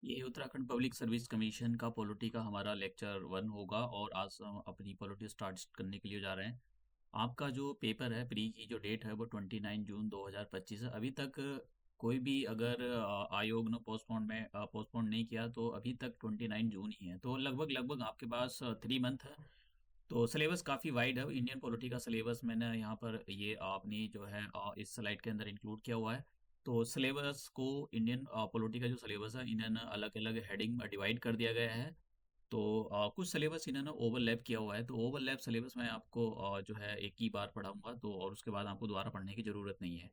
ये Uttarakhand public service commission का polity का हमारा लेक्चर 1 होगा और आज हम अपनी पॉलिटी स्टार्ट करने के लिए जा रहे हैं। आपका जो पेपर है प्री की जो डेट है वो 29 जून 2025 है। अभी तक कोई भी अगर आयोग ने पोस्टपोन नहीं किया तो अभी तक 29 जून ही है। तो लगभग लगभग आपके पास 3 मंथ है। तो सिलेबस काफ़ी वाइड है। इंडियन पॉलिटी का सिलेबस मैंने यहाँ पर ये अपनी जो है इस स्लाइड के अंदर इंक्लूड किया हुआ है। तो सिलेबस को इंडियन पॉलिटी का जो सिलेबस है इन्होंने अलग अलग हेडिंग में डिवाइड कर दिया गया है। तो कुछ सिलेबस इन्होंने ओवरलैप किया हुआ है। तो ओवरलैप सिलेबस मैं आपको जो है एक ही बार पढ़ाऊंगा तो और उसके बाद आपको दोबारा पढ़ने की ज़रूरत नहीं है।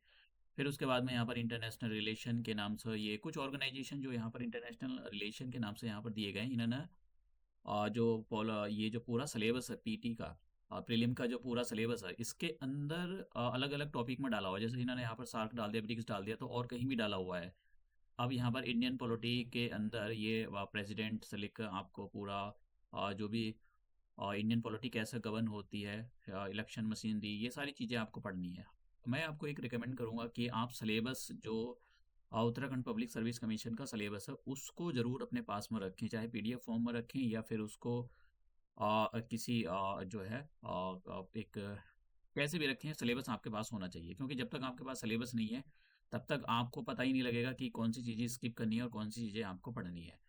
फिर उसके बाद में यहाँ पर इंटरनेशनल रिलेशन के नाम से ये कुछ ऑर्गेनाइजेशन जो यहाँ पर इंटरनेशनल रिलेशन के नाम से यहाँ पर दिए गए हैं इन्होंने ये जो पूरा सिलेबस है पीटी का प्रीलिम का जो पूरा सिलेबस है इसके अंदर अलग अलग टॉपिक में डाला हुआ है। जैसे इन्होंने यहाँ पर सार्क डाल दिया, ब्रिक्स डाल दिया, तो और कहीं भी डाला हुआ है। अब यहाँ पर इंडियन पॉलिटी के अंदर ये प्रेसिडेंट से लेकर आपको पूरा जो भी इंडियन पॉलिटी कैसे गवर्न होती है, इलेक्शन मशीनरी, ये सारी चीज़ें आपको पढ़नी है। मैं आपको एक रिकमेंड करूंगा कि आप सिलेबस जो उत्तराखंड पब्लिक सर्विस कमीशन का सिलेबस है उसको ज़रूर अपने पास में रखें, चाहे पीडीएफ फॉर्म में रखें या फिर उसको किसी जो है एक कैसे भी रखें, सिलेबस आपके पास होना चाहिए। क्योंकि जब तक आपके पास सिलेबस नहीं है तब तक आपको पता ही नहीं लगेगा कि कौन सी चीज़ें स्किप करनी है और कौन सी चीज़ें आपको पढ़नी है।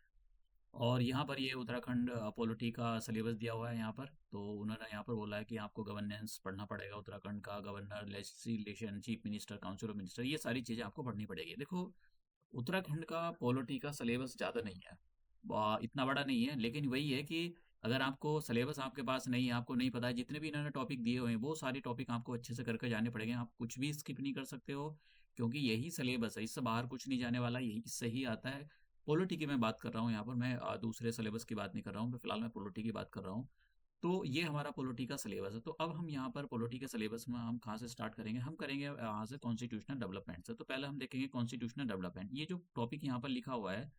और यहाँ पर ये उत्तराखंड पॉलिटी का सिलेबस दिया हुआ है यहाँ पर। तो उन्होंने यहाँ पर बोला है कि आपको गवर्नेंस पढ़ना पड़ेगा, उत्तराखंड का governor, legislation, chief minister, council of minister, ये सारी चीज़ें आपको पढ़नी पड़ेगी। देखो, उत्तराखंड का पॉलिटी का सिलेबस ज़्यादा नहीं है, इतना बड़ा नहीं है, लेकिन वही है कि अगर आपको सिलेबस आपके पास नहीं है, आपको नहीं पता है, जितने भी इन्होंने टॉपिक दिए हुए हैं वो सारे टॉपिक आपको अच्छे से करके जाने पड़ेंगे। आप कुछ भी स्किप नहीं कर सकते हो, क्योंकि यही सिलेबस है, इससे बाहर कुछ नहीं जाने वाला, यही इससे ही आता है। पॉलिटी की मैं बात कर रहा हूँ यहाँ पर, मैं दूसरे सिलेबस की बात नहीं कर रहा हूँ, मैं फिलहाल मैं पॉलिटी की बात कर रहा हूँ। तो ये हमारा पॉलिटी का सिलेबस है। तो अब हम यहाँ पर पॉलिटी के सिलेबस में हम कहाँ से स्टार्ट करेंगे? हम करेंगे यहाँ से कॉन्स्टिट्यूशनल डेवलपमेंट से। तो पहले हम देखेंगे कॉन्स्टिट्यूशनल डेवलपमेंट। ये जो टॉपिक यहाँ पर लिखा हुआ है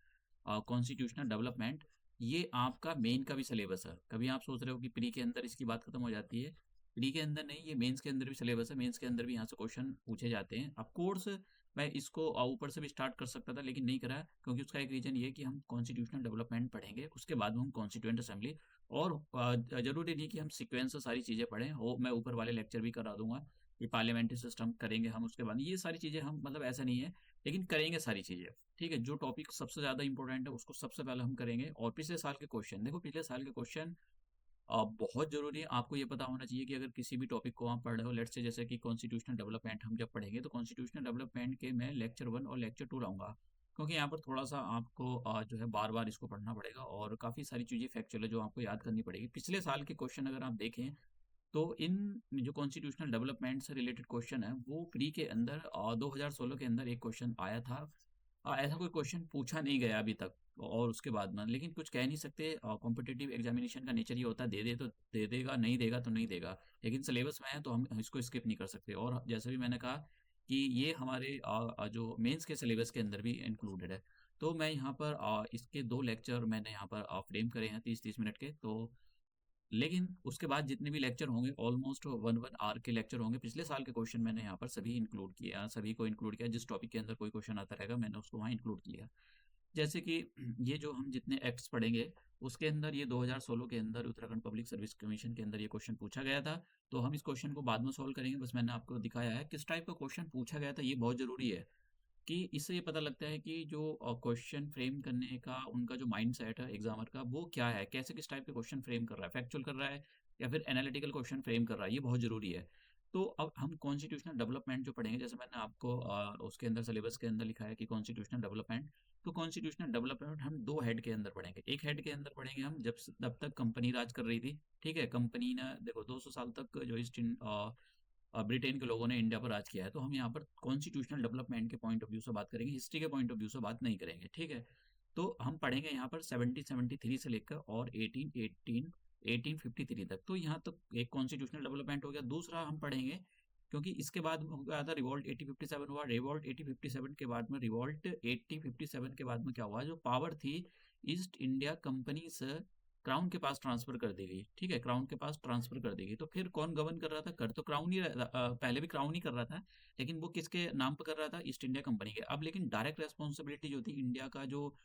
कॉन्स्टिट्यूशनल डेवलपमेंट, ये आपका मेन का भी सिलेबस है। कभी आप सोच रहे हो कि प्री के अंदर इसकी बात खत्म हो जाती है, प्री के अंदर नहीं, ये मेंस के अंदर भी सिलेबस है। मेंस के अंदर भी यहाँ से क्वेश्चन पूछे जाते हैं। ऑफ कोर्स मैं इसको ऊपर से भी स्टार्ट कर सकता था, लेकिन नहीं करा, क्योंकि उसका एक रीजन ये है कि हम कॉन्स्टिट्यूशनल डेवलपमेंट पढ़ेंगे, उसके बाद में हम कॉन्स्टिट्यूएंट असेंबली। और जरूरी नहीं कि हम सीक्वेंस से सारी चीजें पढ़ें, वो मैं ऊपर वाले लेक्चर भी करा दूंगा कि पार्लियामेंट्री सिस्टम करेंगे हम, उसके बाद ये सारी चीजें हम, मतलब ऐसा नहीं है, लेकिन करेंगे सारी चीजें। ठीक है, जो टॉपिक सबसे ज्यादा इंपॉर्टेंट है उसको सबसे पहले हम करेंगे। और पिछले साल के क्वेश्चन देखो, पिछले साल के क्वेश्चन बहुत जरूरी है। आपको ये पता होना चाहिए कि अगर किसी भी टॉपिक को आप पढ़ रहे हो, लेट्स से जैसे कि कॉन्स्टिट्यूशनल डेवलपमेंट हम जब पढ़ेंगे तो कॉन्स्टिट्यूशनल डेवलपमेंट के मैं लेक्चर 1 और लेक्चर 2 लाऊंगा, क्योंकि यहाँ पर थोड़ा सा आपको जो है बार बार इसको पढ़ना पड़ेगा और काफी सारी चीजें फैक्चुअल है जो आपको याद करनी पड़ेगी। पिछले साल के क्वेश्चन अगर आप देखें तो इन जो कॉन्स्टिट्यूशनल डेवलपमेंट से रिलेटेड क्वेश्चन है वो प्री के अंदर 2016 के अंदर एक क्वेश्चन आया था। ऐसा कोई क्वेश्चन पूछा नहीं गया अभी तक। और उसके बाद में लेकिन कुछ कह नहीं सकते, कॉम्पिटिटिव एग्जामिनेशन का नेचर ये होता है, दे दे तो दे देगा, नहीं देगा तो नहीं देगा। लेकिन सिलेबस में है तो हम इसको स्किप नहीं कर सकते। और जैसे भी मैंने कहा कि ये हमारे जो मेंस के सिलेबस के अंदर भी इंक्लूडेड है। तो मैं यहाँ पर इसके 2 लेक्चर मैंने यहाँ पर फ्रेम करे हैं 30-30 मिनट के। तो लेकिन उसके बाद जितने भी लेक्चर होंगे ऑलमोस्ट 1 1 आवर के लेक्चर होंगे। पिछले साल के क्वेश्चन मैंने यहाँ पर सभी इंक्लूड किया, सभी को इंक्लूड किया। जिस टॉपिक के अंदर कोई क्वेश्चन आता रहेगा मैंने उसको वहाँ इंक्लूड किया। जैसे कि ये जो हम जितने एक्ट्स पढ़ेंगे उसके अंदर ये 2016 के अंदर उत्तराखंड पब्लिक सर्विस कमीशन के अंदर ये क्वेश्चन पूछा गया था। तो हम इस क्वेश्चन को बाद में सॉल्व करेंगे, बस मैंने आपको दिखाया है किस टाइप का क्वेश्चन पूछा गया था। ये बहुत जरूरी है कि इससे ये पता लगता है कि जो क्वेश्चन फ्रेम करने का उनका जो माइंड सेट है एग्जामर का, वो क्या है, कैसे किस टाइप के क्वेश्चन फ्रेम कर रहा है, फैक्चुअल कर रहा है या फिर एनालिटिकल क्वेश्चन फ्रेम कर रहा है, ये बहुत जरूरी है। तो अब हम कॉन्स्टिट्यूशनल डेवलपमेंट जो पढ़ेंगे, जैसे मैंने आपको उसके अंदर सिलेबस के अंदर लिखा है कि कॉन्स्टिट्यूशनल डेवलपमेंट। तो कॉन्स्टिट्यूशनल डेवलपमेंट हम 2 हेड के अंदर पढ़ेंगे। एक हेड के अंदर पढ़ेंगे हम जब तक कंपनी राज कर रही थी। ठीक है, कंपनी ने देखो 200 साल तक जो ईस्ट ब्रिटेन के लोगों ने इंडिया पर राज किया है। तो हम यहाँ पर कॉन्स्टिट्यूशनल डेवलपमेंट के पॉइंट ऑफ व्यू से बात करेंगे, हिस्ट्री के पॉइंट ऑफ व्यू से बात नहीं करेंगे। ठीक है, तो हम पढ़ेंगे यहाँ पर 1773 से लेकर और 1853 तक। तो यहाँ तक एक कॉन्स्टिट्यूशनल डेवलपमेंट हो गया। दूसरा हम पढ़ेंगे, क्योंकि इसके बाद हो गया था रिवॉल्ट 1857 हुआ, रिवॉल्ट 1857 के बाद में, रिवॉल्ट 1857 के बाद में क्या हुआ, जो पावर थी ईस्ट इंडिया कंपनी से क्राउन के पास ट्रांसफर कर दी गई। ठीक है, क्राउन के पास ट्रांसफर कर दी गई। तो फिर कौन गवर्न कर रहा था? कर तो क्राउन ही पहले भी क्राउन ही कर रहा था, लेकिन वो किसके नाम पर कर रहा था? ईस्ट इंडिया कंपनी के। अब लेकिन डायरेक्ट रेस्पॉन्सिबिलिटी जो थी इंडिया का जो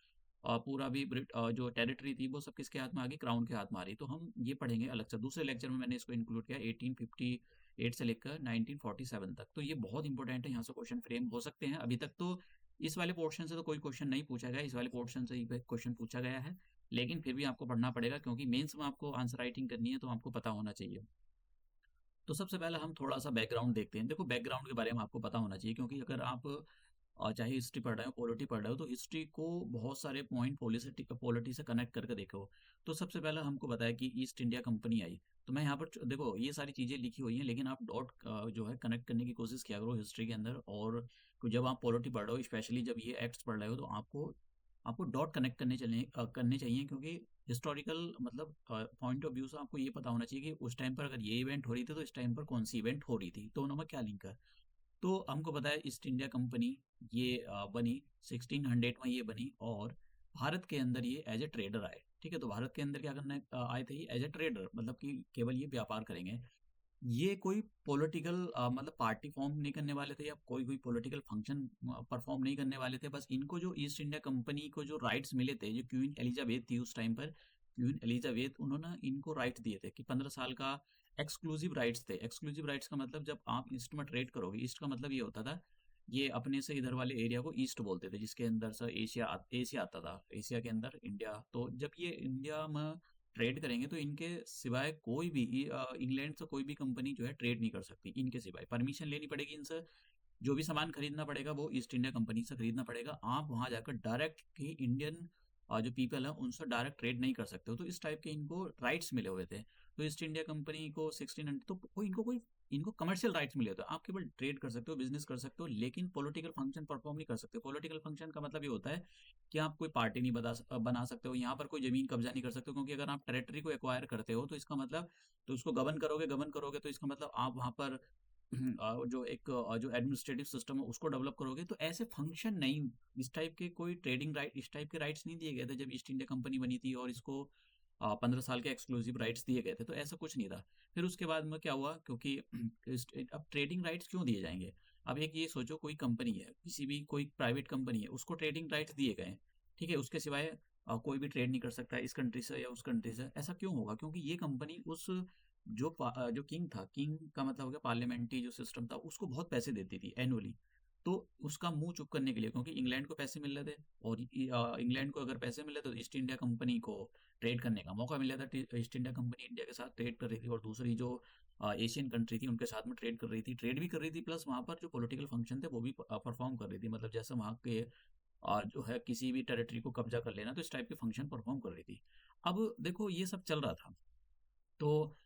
पूरा भी जो टेरिटरी थी वो सब किसके हाथ में आ गई, क्राउन के हाथ में आ रही। तो हम ये पढ़ेंगे अलग से, दूसरे लेक्चर में मैंने इसको इंक्लूड किया 1858 से लेकर 1947 तक। तो ये बहुत इंपॉर्टेंट है, यहाँ से क्वेश्चन फ्रेम हो सकते हैं। अभी तक तो इस वाले पोर्शन से तो कोई क्वेश्चन नहीं पूछा गया, इस वाले पोर्शन से ही क्वेश्चन पूछा गया है, लेकिन फिर भी आपको पढ़ना पड़ेगा क्योंकि मेंस में आपको आंसर राइटिंग करनी है, तो आपको पता होना चाहिए। तो सबसे पहले हम थोड़ा सा बैकग्राउंड देखते हैं। देखो बैकग्राउंड के बारे में आपको पता होना चाहिए, क्योंकि अगर आप चाहे हिस्ट्री पढ़ रहे हो, पॉलिटी पढ़ रहे हो, तो हिस्ट्री को बहुत सारे पॉइंट पॉलिटी से कनेक्ट करके देखो। तो सबसे पहले हमको बताया कि ईस्ट इंडिया कंपनी आई। तो मैं यहाँ पर देखो ये सारी चीज़ें लिखी हुई हैं, लेकिन आप डॉट जो है कनेक्ट करने की कोशिश किया करो हिस्ट्री के अंदर। और जब आप पॉलिटी पढ़ रहे हो, स्पेशली जब ये एक्ट्स पढ़ रहे हो, तो आपको आपको डॉट कनेक्ट करने चाहिए, क्योंकि हिस्टोरिकल मतलब पॉइंट ऑफ व्यू से आपको ये पता होना चाहिए कि उस टाइम पर अगर ये इवेंट हो रही थी तो इस टाइम पर कौन सी इवेंट हो रही थी, तो उनमें क्या लिंक है। तो हमको पता है ईस्ट इंडिया कंपनी ये बनी 1600 में, ये बनी, और भारत के अंदर ये एज ए ट्रेडर आए। ठीक है, तो भारत के अंदर क्या करने आए थे, ये एज ए ट्रेडर, मतलब कि केवल ये व्यापार करेंगे। ये कोई पॉलिटिकल मतलब पार्टी फॉर्म नहीं करने वाले थे, या कोई कोई पॉलिटिकल फंक्शन परफॉर्म नहीं करने वाले थे। बस इनको जो ईस्ट इंडिया कंपनी को जो राइट्स मिले थे, जो क्वीन एलिजाबेथ थी उस टाइम पर, क्वीन एलिजाबेथ, उन्होंने इनको राइट दिए थे कि 15 साल का एक्सक्लूसिव राइट्स थे। एक्सक्लूसिव राइट्स का मतलब, जब आप ईस्ट में ट्रेड करोगे, ईस्ट का मतलब ये होता था, ये अपने से इधर वाले एरिया को ईस्ट बोलते थे, जिसके अंदर से एशिया आता था, एशिया के अंदर इंडिया। तो जब ये इंडिया में ट्रेड करेंगे, तो इनके सिवाय कोई भी इंग्लैंड से कोई भी कंपनी जो है ट्रेड नहीं कर सकती, इनके सिवाय परमिशन लेनी पड़ेगी इनसे। जो भी सामान खरीदना पड़ेगा वो ईस्ट इंडिया कंपनी से खरीदना पड़ेगा। आप वहां जाकर डायरेक्ट की इंडियन जो पीपल है उनसे डायरेक्ट ट्रेड नहीं कर सकते हो। तो इस टाइप के इनको राइट्स मिले हुए थे। तो ईस्ट इंडिया कंपनी को 1600, तो कोई इनको कमर्शियल राइट्स मिले होते हैं। आप केवल ट्रेड कर सकते हो, बिजनेस कर सकते हो, लेकिन पॉलिटिकल फंक्शन परफॉर्म नहीं कर सकते। पॉलिटिकल फंक्शन का मतलब ये होता है कि आप कोई पार्टी नहीं बना सकते हो, यहाँ पर कोई जमीन कब्जा नहीं कर सकते हो, क्योंकि अगर आप टेरिटरी को एक्वायर करते हो तो इसका मतलब, तो उसको गवर्न करोगे तो इसका मतलब आप वहाँ पर जो एडमिनिस्ट्रेटिव सिस्टम है उसको डेवलप करोगे। तो ऐसे फंक्शन नहीं, इस टाइप के कोई ट्रेडिंग राइट, इस टाइप के राइट्स नहीं दिए गए थे जब ईस्ट इंडिया कंपनी बनी थी, और इसको 15 साल के एक्सक्लूसिव राइट्स दिए गए थे। तो ऐसा कुछ नहीं था। फिर उसके बाद में क्या हुआ, क्योंकि अब ट्रेडिंग राइट्स क्यों दिए जाएंगे। अब एक ये सोचो, कोई कंपनी है, किसी भी कोई प्राइवेट कंपनी है, उसको ट्रेडिंग राइट्स दिए गए। ठीक है, उसके सिवाय कोई भी ट्रेड नहीं कर सकता इस कंट्री से या उस कंट्री से। ऐसा क्यों होगा, क्योंकि ये कंपनी उस जो किंग था, किंग का मतलब हो गया पार्लियामेंट्री जो सिस्टम था, उसको बहुत पैसे देती थी एनुअली। तो उसका मुंह चुप करने के लिए, क्योंकि इंग्लैंड को पैसे मिल रहे थे, और इंग्लैंड को अगर पैसे मिले तो ईस्ट इंडिया कंपनी को ट्रेड करने का मौका मिल रहा था। ईस्ट इंडिया कंपनी इंडिया के साथ ट्रेड कर रही थी, और दूसरी जो एशियन कंट्री थी उनके साथ में ट्रेड कर रही थी, ट्रेड भी कर रही थी, प्लस वहाँ पर जो पॉलिटिकल फंक्शन थे वो भी परफॉर्म कर रही थी। मतलब जैसे वहाँ के जो है किसी भी टेरिटरी को कब्जा कर लेना, तो इस टाइप के फंक्शन परफॉर्म कर रही थी। अब देखो ये सब चल रहा था। तो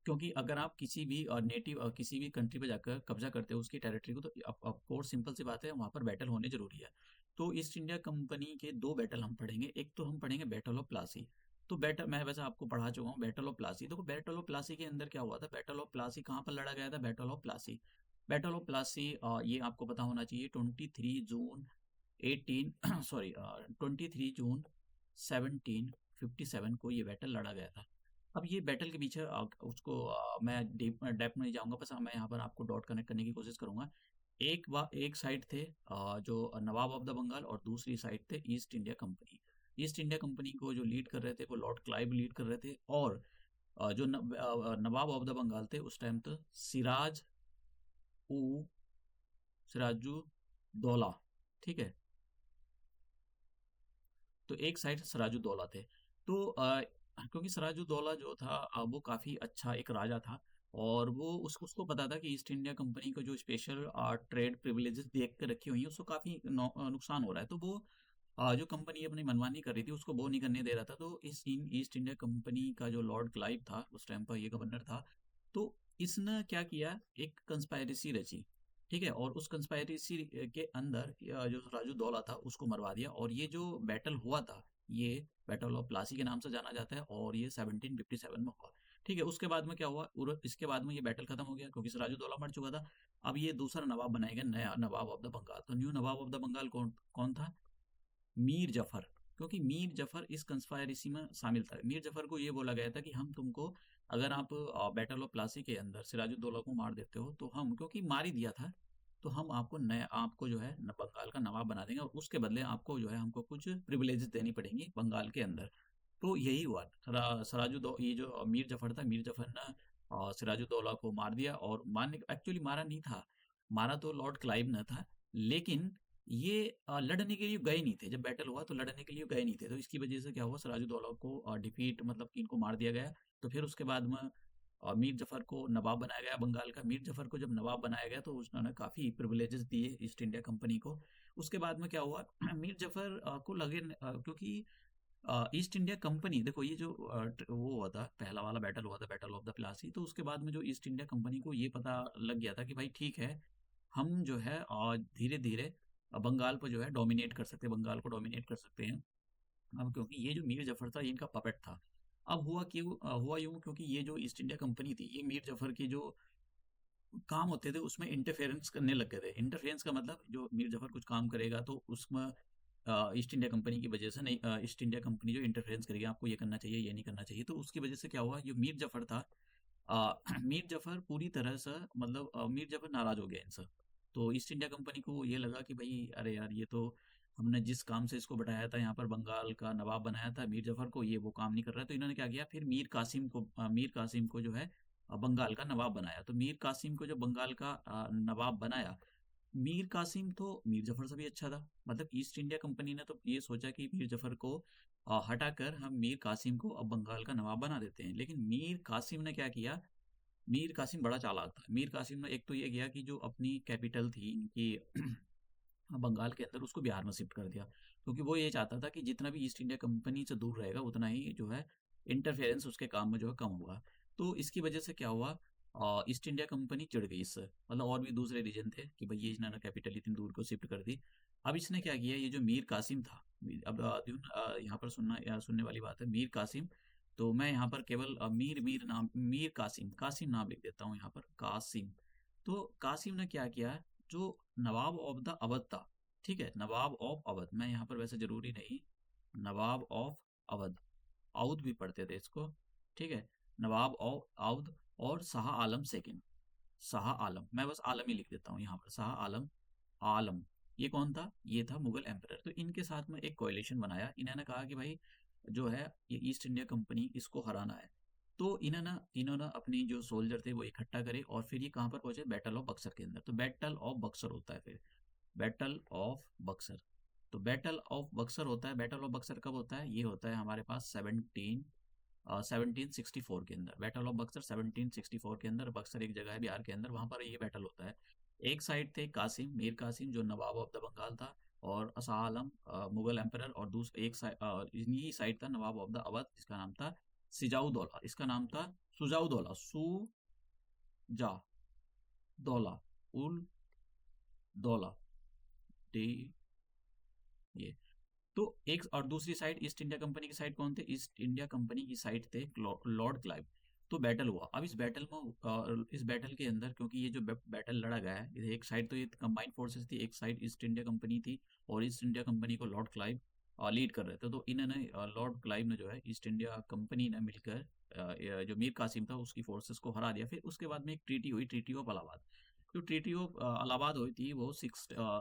क्योंकि अगर आप किसी भी नेटिव किसी भी कंट्री पे जाकर कब्जा करते हो उसकी टेरिटरी को, तो ऑफ कोर्स सिंपल सी बात है, वहाँ पर बैटल होने जरूरी है। तो ईस्ट इंडिया कंपनी के दो बैटल हम पढ़ेंगे। एक तो हम पढ़ेंगे बैटल ऑफ प्लासी। तो बैटल मैं वैसे आपको पढ़ा चुका हूँ, बैटल ऑफ प्लासी। देखो बैटल ऑफ प्लासी के अंदर क्या हुआ था, बैटल ऑफ प्लासी कहाँ पर लड़ा गया था, battle of Plassey. Battle of Plassey ये आपको पता होना चाहिए 23 जून 18 सॉरी 23 जून 1757 को ये बैटल लड़ा गया था। अब ये बैटल के पीछे उसको मैं डीप डेप्थ में नहीं जाऊंगा, बस मैं यहाँ पर आपको डॉट कनेक्ट करने की कोशिश करूंगा। एक साइड थे जो नवाब ऑफ द बंगाल, और दूसरी साइड थे east India company. East India company को जो लीड कर रहे थे वो लॉर्ड क्लाइव लीड कर रहे थे, और जो नवाब ऑफ द बंगाल थे उस टाइम तो उ सिराजू दौला। ठीक है, तो एक साइड सिराजुद्दौला थे। तो क्योंकि सिराजुद्दौला जो था वो काफ़ी अच्छा एक राजा था, और वो उसको पता था कि ईस्ट इंडिया कंपनी को जो स्पेशल ट्रेड प्रिविलेजेस देख के रखी हुई है उसको काफ़ी नुकसान हो रहा है। तो वो जो कंपनी अपनी मनमानी कर रही थी उसको वो नहीं करने दे रहा था। तो ईस्ट इंडिया कंपनी का जो लॉर्ड क्लाइव था उस टाइम पर, ये गवर्नर था। तो इसने क्या किया, एक कंस्पायरेसी रची। ठीक है, और उस कंस्पायरेसी के अंदर जो राजू दौला था उसको मरवा दिया। और ये जो बैटल हुआ था, ये बैटल ऑफ प्लासी के नाम से जाना जाता है, और ये 1757 में हुआ। ठीक है, उसके बाद में क्या हुआ, इसके बाद में ये बैटल खत्म हो गया क्योंकि सिराजू दौला मर चुका था। अब ये दूसरा नवाब बनाया गया, नया नवाब ऑफ द बंगाल। तो new nawab of the Bengal कौन कौन था, मीर जफर। क्योंकि मीर जफर इस कंस्पायरेसी में शामिल था। मीर जफर को ये बोला गया था कि हम तुमको, अगर आप बैटल ऑफ प्लासी के अंदर सिराजुद्दौला को मार देते हो, तो हम, क्योंकि मार ही दिया था, तो हम आपको नया आपको जो है बंगाल का नवाब बना देंगे और उसके बदले आपको जो है हमको कुछ प्रिविलेजेस देनी पड़ेंगी बंगाल के अंदर। तो यही हुआ। सराजुद्दौ ये जो मीर जफर था, मीर जफर ने सिराजुद्दौला को मार दिया, और मारने एक्चुअली मारा नहीं था, मारा तो लॉर्ड क्लाइव ने था, लेकिन ये लड़ने के लिए गए नहीं थे। जब बैटल हुआ तो लड़ने के लिए गए नहीं थे, तो इसकी वजह से क्या हुआ, सिराजुद्दौला को डिफीट मतलब कि इनको मार दिया गया। तो फिर उसके बाद में मीर जफर को नवाब बनाया गया बंगाल का। मीर जफर को जब नवाब बनाया गया तो उसने काफ़ी प्रिविलेजेस दिए ईस्ट इंडिया कंपनी को। उसके बाद में क्या हुआ, मीर जफर को लगे क्योंकि ईस्ट इंडिया कंपनी, देखो ये जो वो हुआ था, पहला वाला बैटल हुआ था, बैटल ऑफ द प्लासी, तो उसके बाद में जो ईस्ट इंडिया कंपनी को ये पता लग गया था कि भाई ठीक है, हम जो है धीरे धीरे बंगाल पर जो है डोमिनेट कर सकते हैं, बंगाल को डोमिनेट कर सकते हैं। अब क्योंकि ये जो मीर जफर था ये इनका पपेट था। अब हुआ यूं, क्योंकि ये जो ईस्ट इंडिया कंपनी थी, ये मीर जफर की जो काम होते थे उसमें इंटरफेरेंस करने लग गए थे। इंटरफेरेंस का मतलब, जो मीर जफर कुछ काम करेगा तो उसमें ईस्ट इंडिया कंपनी की वजह से नहीं, ईस्ट इंडिया कंपनी जो इंटरफेरेंस करेगी, आपको ये करना चाहिए, ये नहीं करना चाहिए, तो उसकी वजह से क्या हुआ, जो मीर जफर था, मीर जफर पूरी तरह से मतलब मीर जफर नाराज हो गया इनसे। तो ईस्ट इंडिया कंपनी को ये लगा कि भाई अरे यार, ये तो हमने जिस काम से इसको बैठाया था, यहाँ पर बंगाल का नवाब बनाया था मीर जफर को, ये वो काम नहीं कर रहा है। तो इन्होंने क्या किया, फिर मीर कासिम को जो है बंगाल का नवाब बनाया। तो मीर कासिम को जो बंगाल का नवाब बनाया, मीर कासिम तो मीर जफर से भी अच्छा था। मतलब ईस्ट इंडिया कंपनी ने तो ये सोचा कि मीर जफर को हटाकर हम मीर कासिम को अब बंगाल का नवाब बना देते हैं। लेकिन मीर कासिम ने क्या किया, मीर कासिम बड़ा चालाक था। मीर कासिम ने एक तो ये किया कि जो अपनी कैपिटल थी इनकी बंगाल के अंदर, उसको बिहार में शिफ्ट कर दिया, क्योंकि वो ये चाहता था कि जितना भी ईस्ट इंडिया कंपनी से दूर रहेगा उतना ही जो है इंटरफेरेंस उसके काम में जो है कम होगा। तो इसकी वजह से क्या हुआ, ईस्ट इंडिया कंपनी चिढ़ गई इससे। मतलब और भी दूसरे रीजन थे कि भाई ये इसने कैपिटल इतनी दूर को शिफ्ट कर दी। अब इसने क्या किया, ये जो मीर कासिम था, अब यहाँ पर सुनने वाली बात है, मीर कासिम। तो मैं यहाँ पर केवल मीर कासिम कासिम नाम लिख देता हूँ यहाँ पर, कासिम। तो कासिम ने क्या किया, जो नवाब ऑफ द अवध था, ठीक है, नवाब ऑफ अवध, मैं यहाँ पर वैसे जरूरी नहीं, नवाब ऑफ अवध, अवध भी पढ़ते थे इसको, ठीक है, नवाब ऑफ अवध और शाह आलम सेकंड, शाह आलम, मैं बस आलम ही लिख देता हूँ यहाँ पर, शाह आलम, आलम, ये कौन था, ये था मुगल एम्परर। तो इनके साथ में एक कोalition बनाया, इन्होंने कहा कि भाई जो है ये ईस्ट इंडिया कंपनी, इसको हराना है। तो इन्होंने अपनी जो सोल्जर थे वो इकट्ठा करे, और फिर ये कहाँ पर पहुंचे, बैटल ऑफ बक्सर के अंदर। तो बैटल ऑफ बक्सर होता है फिर, बैटल ऑफ बक्सर। तो बैटल ऑफ बक्सर होता है, बैटल ऑफ बक्सर कब होता है, ये होता है हमारे पास 1764 के अंदर, बैटल ऑफ बक्सर 1764 के अंदर। बक्सर एक जगह है बिहार के अंदर, वहां पर ये बैटल होता है। एक साइड थे कासिम, मीर कासिम, जो नवाब ऑफ द बंगाल था, और शाह आलम मुगल एम्परर, और दूसरा एक साइड इन्हीं साइड था नवाब ऑफ द अवध, जिसका नाम था सिजाउदौला, इसका नाम था सुजाउदौला, सुजा दौला, उल दौला, डी, ये। तो एक और दूसरी साइड ईस्ट इंडिया कंपनी की साइड कौन थे, ईस्ट इंडिया कंपनी की साइड थे लॉर्ड क्लाइव। तो बैटल हुआ। अब इस बैटल में इस बैटल के अंदर, क्योंकि ये जो बैटल लड़ा गया है, एक साइड तो ये कंबाइंड फोर्सेस थी, एक साइड ईस्ट इंडिया कंपनी थी, और ईस्ट इंडिया कंपनी को लॉर्ड क्लाइव लीड कर रहे थे। तो इन्होंने लॉर्ड क्लाइव ने जो है ईस्ट इंडिया कंपनी ने मिलकर जो मीर कासिम था उसकी फोर्सेस को हरा दिया। फिर उसके बाद में एक ट्रीटी हुई, ट्रीटी ऑफ इलाहाबाद। जो ट्रीटी ऑफ इलाहाबाद हुई थी वो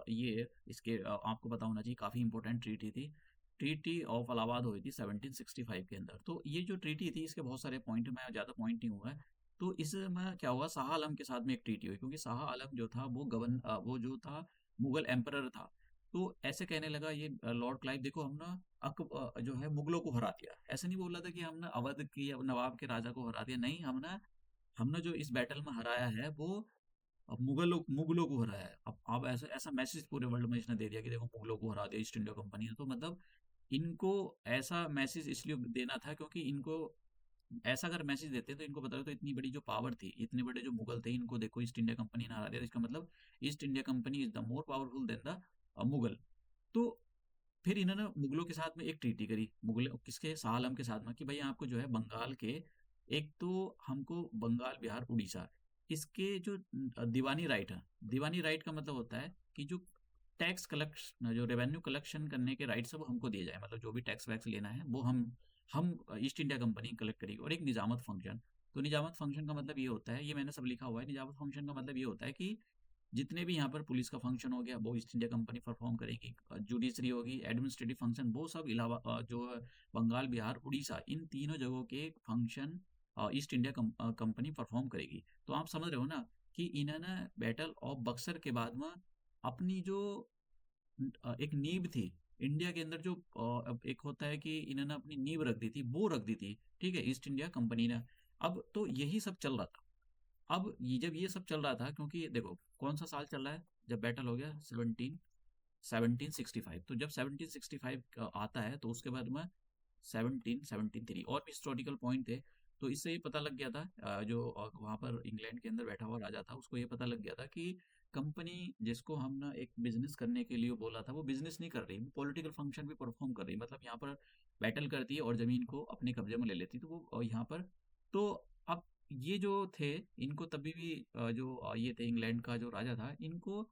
ये इसके आपको पता होना चाहिए, काफ़ी इंपॉर्टेंट ट्रीटी थी। ट्रीटी ऑफ इलाहाबाद हुई थी 1765 के अंदर। तो ये जो ट्रीटी थी इसके बहुत सारे पॉइंट, मैं ज़्यादा पॉइंट नहीं हुआ है। तो इसमें क्या हुआ, शाह आलम के साथ में एक ट्रीटी हुई, क्योंकि शाह आलम जो था वो जो था मुगल एम्परर था। तो ऐसे कहने लगा ये लॉर्ड क्लाइव, देखो हम ना जो है मुगलों को हरा दिया। ऐसे नहीं बोला था कि हमने अवध की या नवाब के राजा को हरा दिया, नहीं, हमने हमने जो इस बैटल में हराया है वो अब मुगलों को हराया है। अब ऐसा ऐसा मैसेज पूरे वर्ल्ड में इसने दे दिया कि देखो मुगलों को हरा दिया ईस्ट इंडिया कंपनी ने। तो मतलब इनको ऐसा मैसेज इसलिए देना था, क्योंकि इनको ऐसा अगर मैसेज देते तो इनको बता, तो इतनी बड़ी जो पावर थी, इतने बड़े जो मुगल थे, इनको देखो ईस्ट इंडिया कंपनी ने हरा दिया, तो इसका मतलब east India company is the more powerful than the Mughal. तो फिर इन्होंने मुगलों के साथ में एक ट्रीटी करी, मुगल किसके, शाह आलम के साथ में, कि भाई आपको जो है बंगाल के, एक तो हमको बंगाल, बिहार, उड़ीसा, इसके जो दीवानी राइट है, दीवानी राइट का मतलब होता है कि जो टैक्स कलेक्शन, जो रेवेन्यू कलेक्शन करने के राइट्स है वो हमको दिए जाए, मतलब जो भी टैक्स वैक्स लेना है वो हम ईस्ट इंडिया कंपनी कलेक्ट करेगी। और एक निजामत फंक्शन, तो निजामत फंक्शन का मतलब ये होता है, ये मैंने सब लिखा हुआ है, निजामत फंक्शन का मतलब ये होता है कि जितने भी यहाँ पर पुलिस का फंक्शन हो गया वो ईस्ट इंडिया कंपनी परफॉर्म करेगी, जुडिशरी होगी, एडमिनिस्ट्रेटिव फंक्शन वो सब जो है बंगाल, बिहार, उड़ीसा, इन तीनों जगहों के function east India company perform करेगी। तो आप समझ रहे हो ना कि इन्होंने बैटल ऑफ बक्सर के बाद में अपनी जो एक नींव थी इंडिया के अंदर, जो अब एक होता है कि इन्होंने अपनी नींव रख दी थी, वो रख दी थी, ठीक है, ईस्ट इंडिया कंपनी ने। अब तो यही सब चल रहा था। अब ये जब ये सब चल रहा था, क्योंकि देखो कौन सा साल चल रहा है जब बैटल हो गया, 1765। तो जब 1765 आता है तो उसके बाद में 1773 और भी हिस्टोरिकल पॉइंट थे। तो इससे ये पता लग गया था, जो वहाँ पर इंग्लैंड के अंदर बैठा हुआ राजा था, उसको ये पता लग गया था कि कंपनी जिसको हम ना एक बिजनेस करने के लिए बोला था, वो बिजनेस नहीं कर रही, वो पॉलिटिकल फंक्शन भी परफॉर्म कर रही, मतलब यहाँ पर बैटल करती है और जमीन को अपने कब्जे में ले लेती, तो वो यहाँ पर। तो अब ये जो थे, इनको तभी भी ये थे इंग्लैंड का जो राजा था, इनको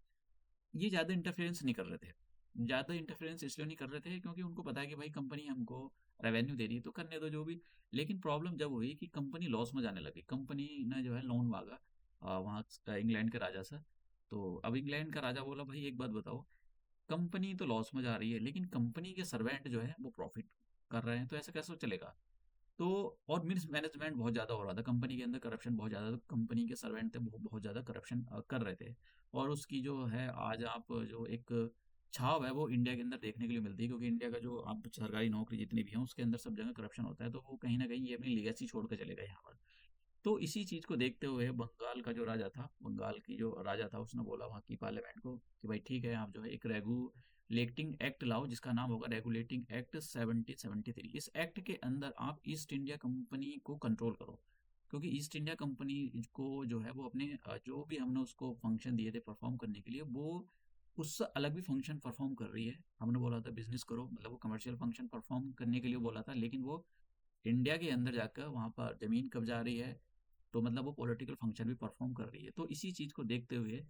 ये ज़्यादा इंटरफेरेंस नहीं कर रहे थे। ज़्यादा इंटरफेरेंस इसलिए नहीं कर रहे थे क्योंकि उनको पता है कि भाई कंपनी हमको रेवेन्यू दे रही है तो करने दो जो भी। लेकिन प्रॉब्लम जब हुई कि कंपनी लॉस में जाने लगी, कंपनी ने जो है लोन मांगा वहाँ इंग्लैंड के राजा से। तो अब इंग्लैंड का राजा बोला, भाई एक बात बताओ, कंपनी तो लॉस में जा रही है लेकिन कंपनी के सर्वेंट जो है वो प्रॉफिट कर रहे हैं, तो ऐसा कैसे चलेगा। तो और मिस मैनेजमेंट बहुत ज़्यादा हो रहा था कंपनी के अंदर, करप्शन बहुत ज़्यादा, तो कंपनी के सर्वेंट थे वो बहुत ज़्यादा करप्शन कर रहे थे। और उसकी जो है आज आप जो एक छाव है वो इंडिया के अंदर देखने के लिए मिलती है, क्योंकि इंडिया का जो आप सरकारी नौकरी जितनी भी है उसके अंदर सब जगह करप्शन होता है, तो वो कहीं ना कहीं ये अपनी लीगेसी छोड़ के चलेगा यहाँ पर। तो इसी चीज़ को देखते हुए बंगाल का जो राजा था, बंगाल की जो राजा था, उसने बोला वहाँ की पार्लियामेंट को कि भाई ठीक है, आप जो है एक रेगुलेटिंग एक्ट लाओ जिसका नाम होगा रेगुलेटिंग एक्ट 1773। इस एक्ट के अंदर आप ईस्ट इंडिया कंपनी को कंट्रोल करो, क्योंकि ईस्ट इंडिया कंपनी को जो है वो अपने जो भी हमने उसको फंक्शन दिए थे परफॉर्म करने के लिए, वो उससे अलग भी फंक्शन परफॉर्म कर रही है। हमने बोला था बिजनेस करो, मतलब वो कमर्शियल फंक्शन परफॉर्म करने के लिए बोला था, लेकिन वो इंडिया के अंदर जाकर वहाँ पर ज़मीन कब्जा रही है, तो मतलब वो पॉलिटिकल फंक्शन भी परफॉर्म कर रही है। तो इसी चीज़ को देखते हुए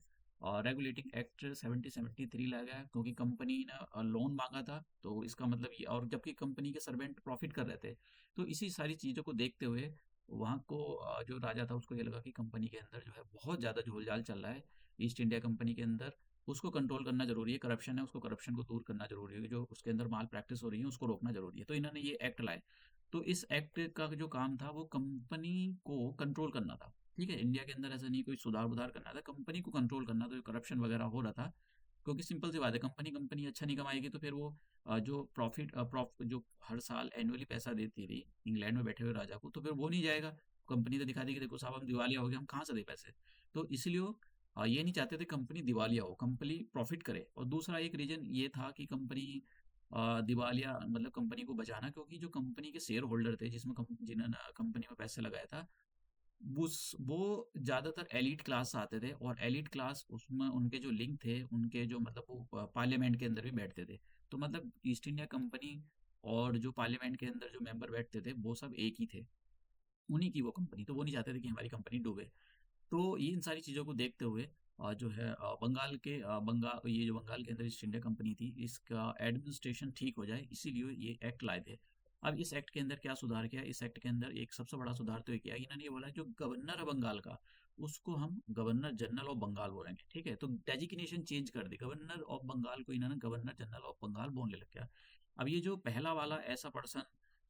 रेगुलेटिंग एक्ट 1773 लाया गया, क्योंकि कंपनी ने लोन मांगा था, तो इसका मतलब ये, और जबकि कंपनी के सर्वेंट प्रॉफिट कर रहे थे। तो इसी सारी चीज़ों को देखते हुए वहाँ को जो राजा था उसको ये लगा कि कंपनी के अंदर जो है बहुत ज़्यादा झोलझाल चल रहा है ईस्ट इंडिया कंपनी के अंदर, उसको कंट्रोल करना जरूरी है, करप्शन है उसको, करप्शन को दूर करना जरूरी है, जो उसके अंदर माल प्रैक्टिस हो रही है उसको रोकना जरूरी है। तो इन्होंने ये एक्ट लाए। तो इस एक्ट का जो काम था वो कंपनी को कंट्रोल करना था, ठीक है, इंडिया के अंदर ऐसा नहीं कोई सुधार उधार करना था, कंपनी को कंट्रोल करना, तो करप्शन वगैरह हो रहा था। क्योंकि सिंपल सी बात है, कंपनी कंपनी अच्छा नहीं कमाएगी तो फिर वो जो जो हर साल एनुअली पैसा देती थी इंग्लैंड में बैठे हुए राजा को, तो फिर वो नहीं जाएगा। कंपनी तो दिखा देगी देखो साहब हम दिवालिया हो गए, हम कहाँ से दे पैसे। तो इसलिए वो ये नहीं चाहते थे कंपनी दिवालिया हो, कंपनी प्रॉफिट करे। और दूसरा एक रीजन ये था कि कंपनी दिवालिया, मतलब कंपनी को बचाना, क्योंकि जो कंपनी के शेयर होल्डर थे जिन्होंने कंपनी में पैसे लगाया था, वो ज्यादातर एलीट क्लास से आते थे, और एलीट क्लास उसमें उनके जो लिंक थे, उनके जो मतलब वो पार्लियामेंट के अंदर भी बैठते थे। तो मतलब ईस्ट इंडिया कंपनी और जो पार्लियामेंट के अंदर जो मेंबर बैठते थे वो सब एक ही थे, उन्हीं की वो कंपनी, तो वो नहीं चाहते थे कि हमारी कंपनी डूबे। तो ये इन सारी चीज़ों को देखते हुए जो है बंगाल, ये जो बंगाल के अंदर ईस्ट इंडिया कंपनी थी, इसका एडमिनिस्ट्रेशन ठीक हो जाए, इसीलिए ये एक्ट लाए थे। अब इस एक्ट के अंदर क्या सुधार किया, इस एक्ट के अंदर एक सबसे बड़ा सुधार तो ये किया, इन्होंने ये बोला जो गवर्नर है बंगाल का, उसको हम गवर्नर जनरल ऑफ बंगाल बोलेंगे, ठीक है। तो डेजिग्नेशन चेंज कर दी, गवर्नर ऑफ बंगाल को इन्होंने गवर्नर जनरल ऑफ बंगाल बोलने लग गया। अब ये जो पहला वाला ऐसा पर्सन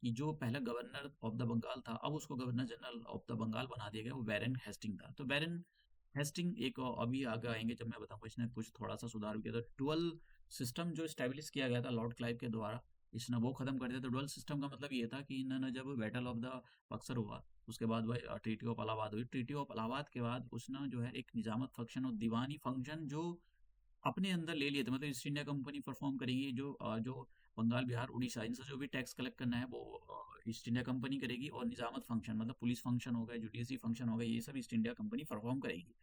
कि जो पहला गवर्नर ऑफ द बंगाल था, अब उसको governor general of the Bengal बना दिया गया, वो बैरन हेस्टिंग था। तो बैरन हेस्टिंग एक अभी आगे आएंगे जब मैं बताऊंगा, इसने कुछ थोड़ा सा सुधार भी किया था। डुअल सिस्टम जो स्टैब्लिश किया गया था लॉर्ड क्लाइव के द्वारा, इसने वो खत्म कर दिया। तो डुअल सिस्टम का मतलब ये था कि इन्होंने जब बैटल ऑफ द बक्सर हुआ, उसके बाद वह ट्रीटी ऑफ इलाहाबाद हुई, ट्रीटी ऑफ इलाहाबाद के बाद उसने जो है एक निजामत फंक्शन और दीवानी फंक्शन जो अपने अंदर ले लिए थे, मतलब ईस्ट इंडिया कंपनी परफॉर्म करेगी, जो बंगाल, बिहार, उड़ीसा, इनसे जो भी टैक्स कलेक्ट करना है वो ईस्ट इंडिया कंपनी करेगी, और निजामत फंक्शन मतलब पुलिस फंक्शन हो गए, जुडिशरी फंक्शन हो गए, ये सब ईस्ट इंडिया कंपनी परफॉर्म करेगी।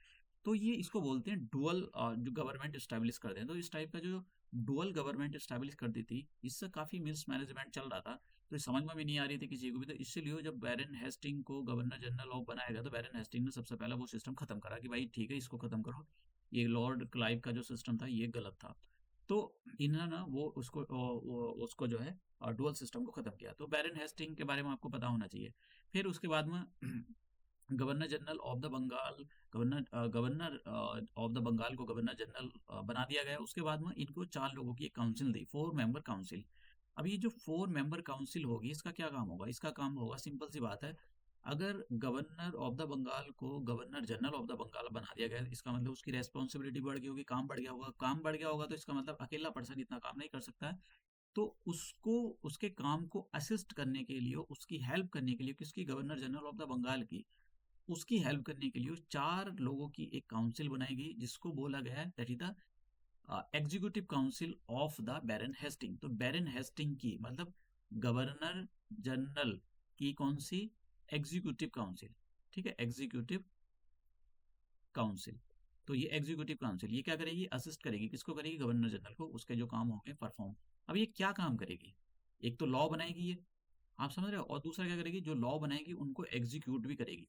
तो ये इसको बोलते हैं डुअल जो गवर्नमेंट स्टैब्लिश कर दें। तो इस टाइप का जो डुअल गवर्नमेंट स्टैब्लिश कर दी थी, इससे काफी मिस मैनेजमेंट चल रहा था, तो ये समझ में भी नहीं आ रही थी किसी को भी। तो इसलिए जब बैरन हेस्टिंग को गवर्नर जनरल ऑफ बनाया गया, तो बैरन हेस्टिंग ने सबसे पहले वो सिस्टम खत्म करा कि भाई ठीक है इसको खत्म करो, ये लॉर्ड क्लाइव का जो सिस्टम था ये गलत था। तो इन्होंने ना उसको जो है डुअल सिस्टम को खत्म किया। तो बैरन हेस्टिंग के बारे में आपको पता होना चाहिए। फिर उसके बाद में governor general of the Bengal, governor of the Bengal को गवर्नर जनरल बना दिया गया। उसके बाद में इनको 4 लोगों की एक काउंसिल दी, 4 मेंबर काउंसिल। अब ये जो 4 मेंबर काउंसिल होगी, इसका क्या काम होगा? इसका काम होगा, सिंपल सी बात है, अगर गवर्नर ऑफ द बंगाल को governor general of the Bengal बना दिया गया, इसका मतलब उसकी रेस्पॉन्सिबिलिटी बढ़ गई होगी, काम बढ़ गया होगा। काम बढ़ गया होगा तो इसका मतलब अकेला पर्सन इतना काम नहीं कर सकता है। तो उसको, उसके काम को असिस्ट करने के लिए, उसकी हेल्प करने के लिए, किसकी? Governor general of the Bengal की, उसकी हेल्प करने के लिए 4 लोगों की एक काउंसिल बनाई गई, जिसको बोला गया है that is the executive council of the baron Hasting. तो बैरन हेस्टिंग की मतलब गवर्नर जनरल की कौन सी? Executive council. ठीक है, एग्जीक्यूटिव काउंसिल। तो ये एग्जीक्यूटिव काउंसिल ये क्या करेगी? असिस्ट करेगी, किसको करेगी? गवर्नर जनरल को, उसके जो काम होंगे परफॉर्म। अब ये क्या काम करेगी? एक तो लॉ बनाएगी ये, आप समझ रहे हो, और दूसरा क्या करेगी? जो लॉ बनाएगी उनको एग्जीक्यूट भी करेगी,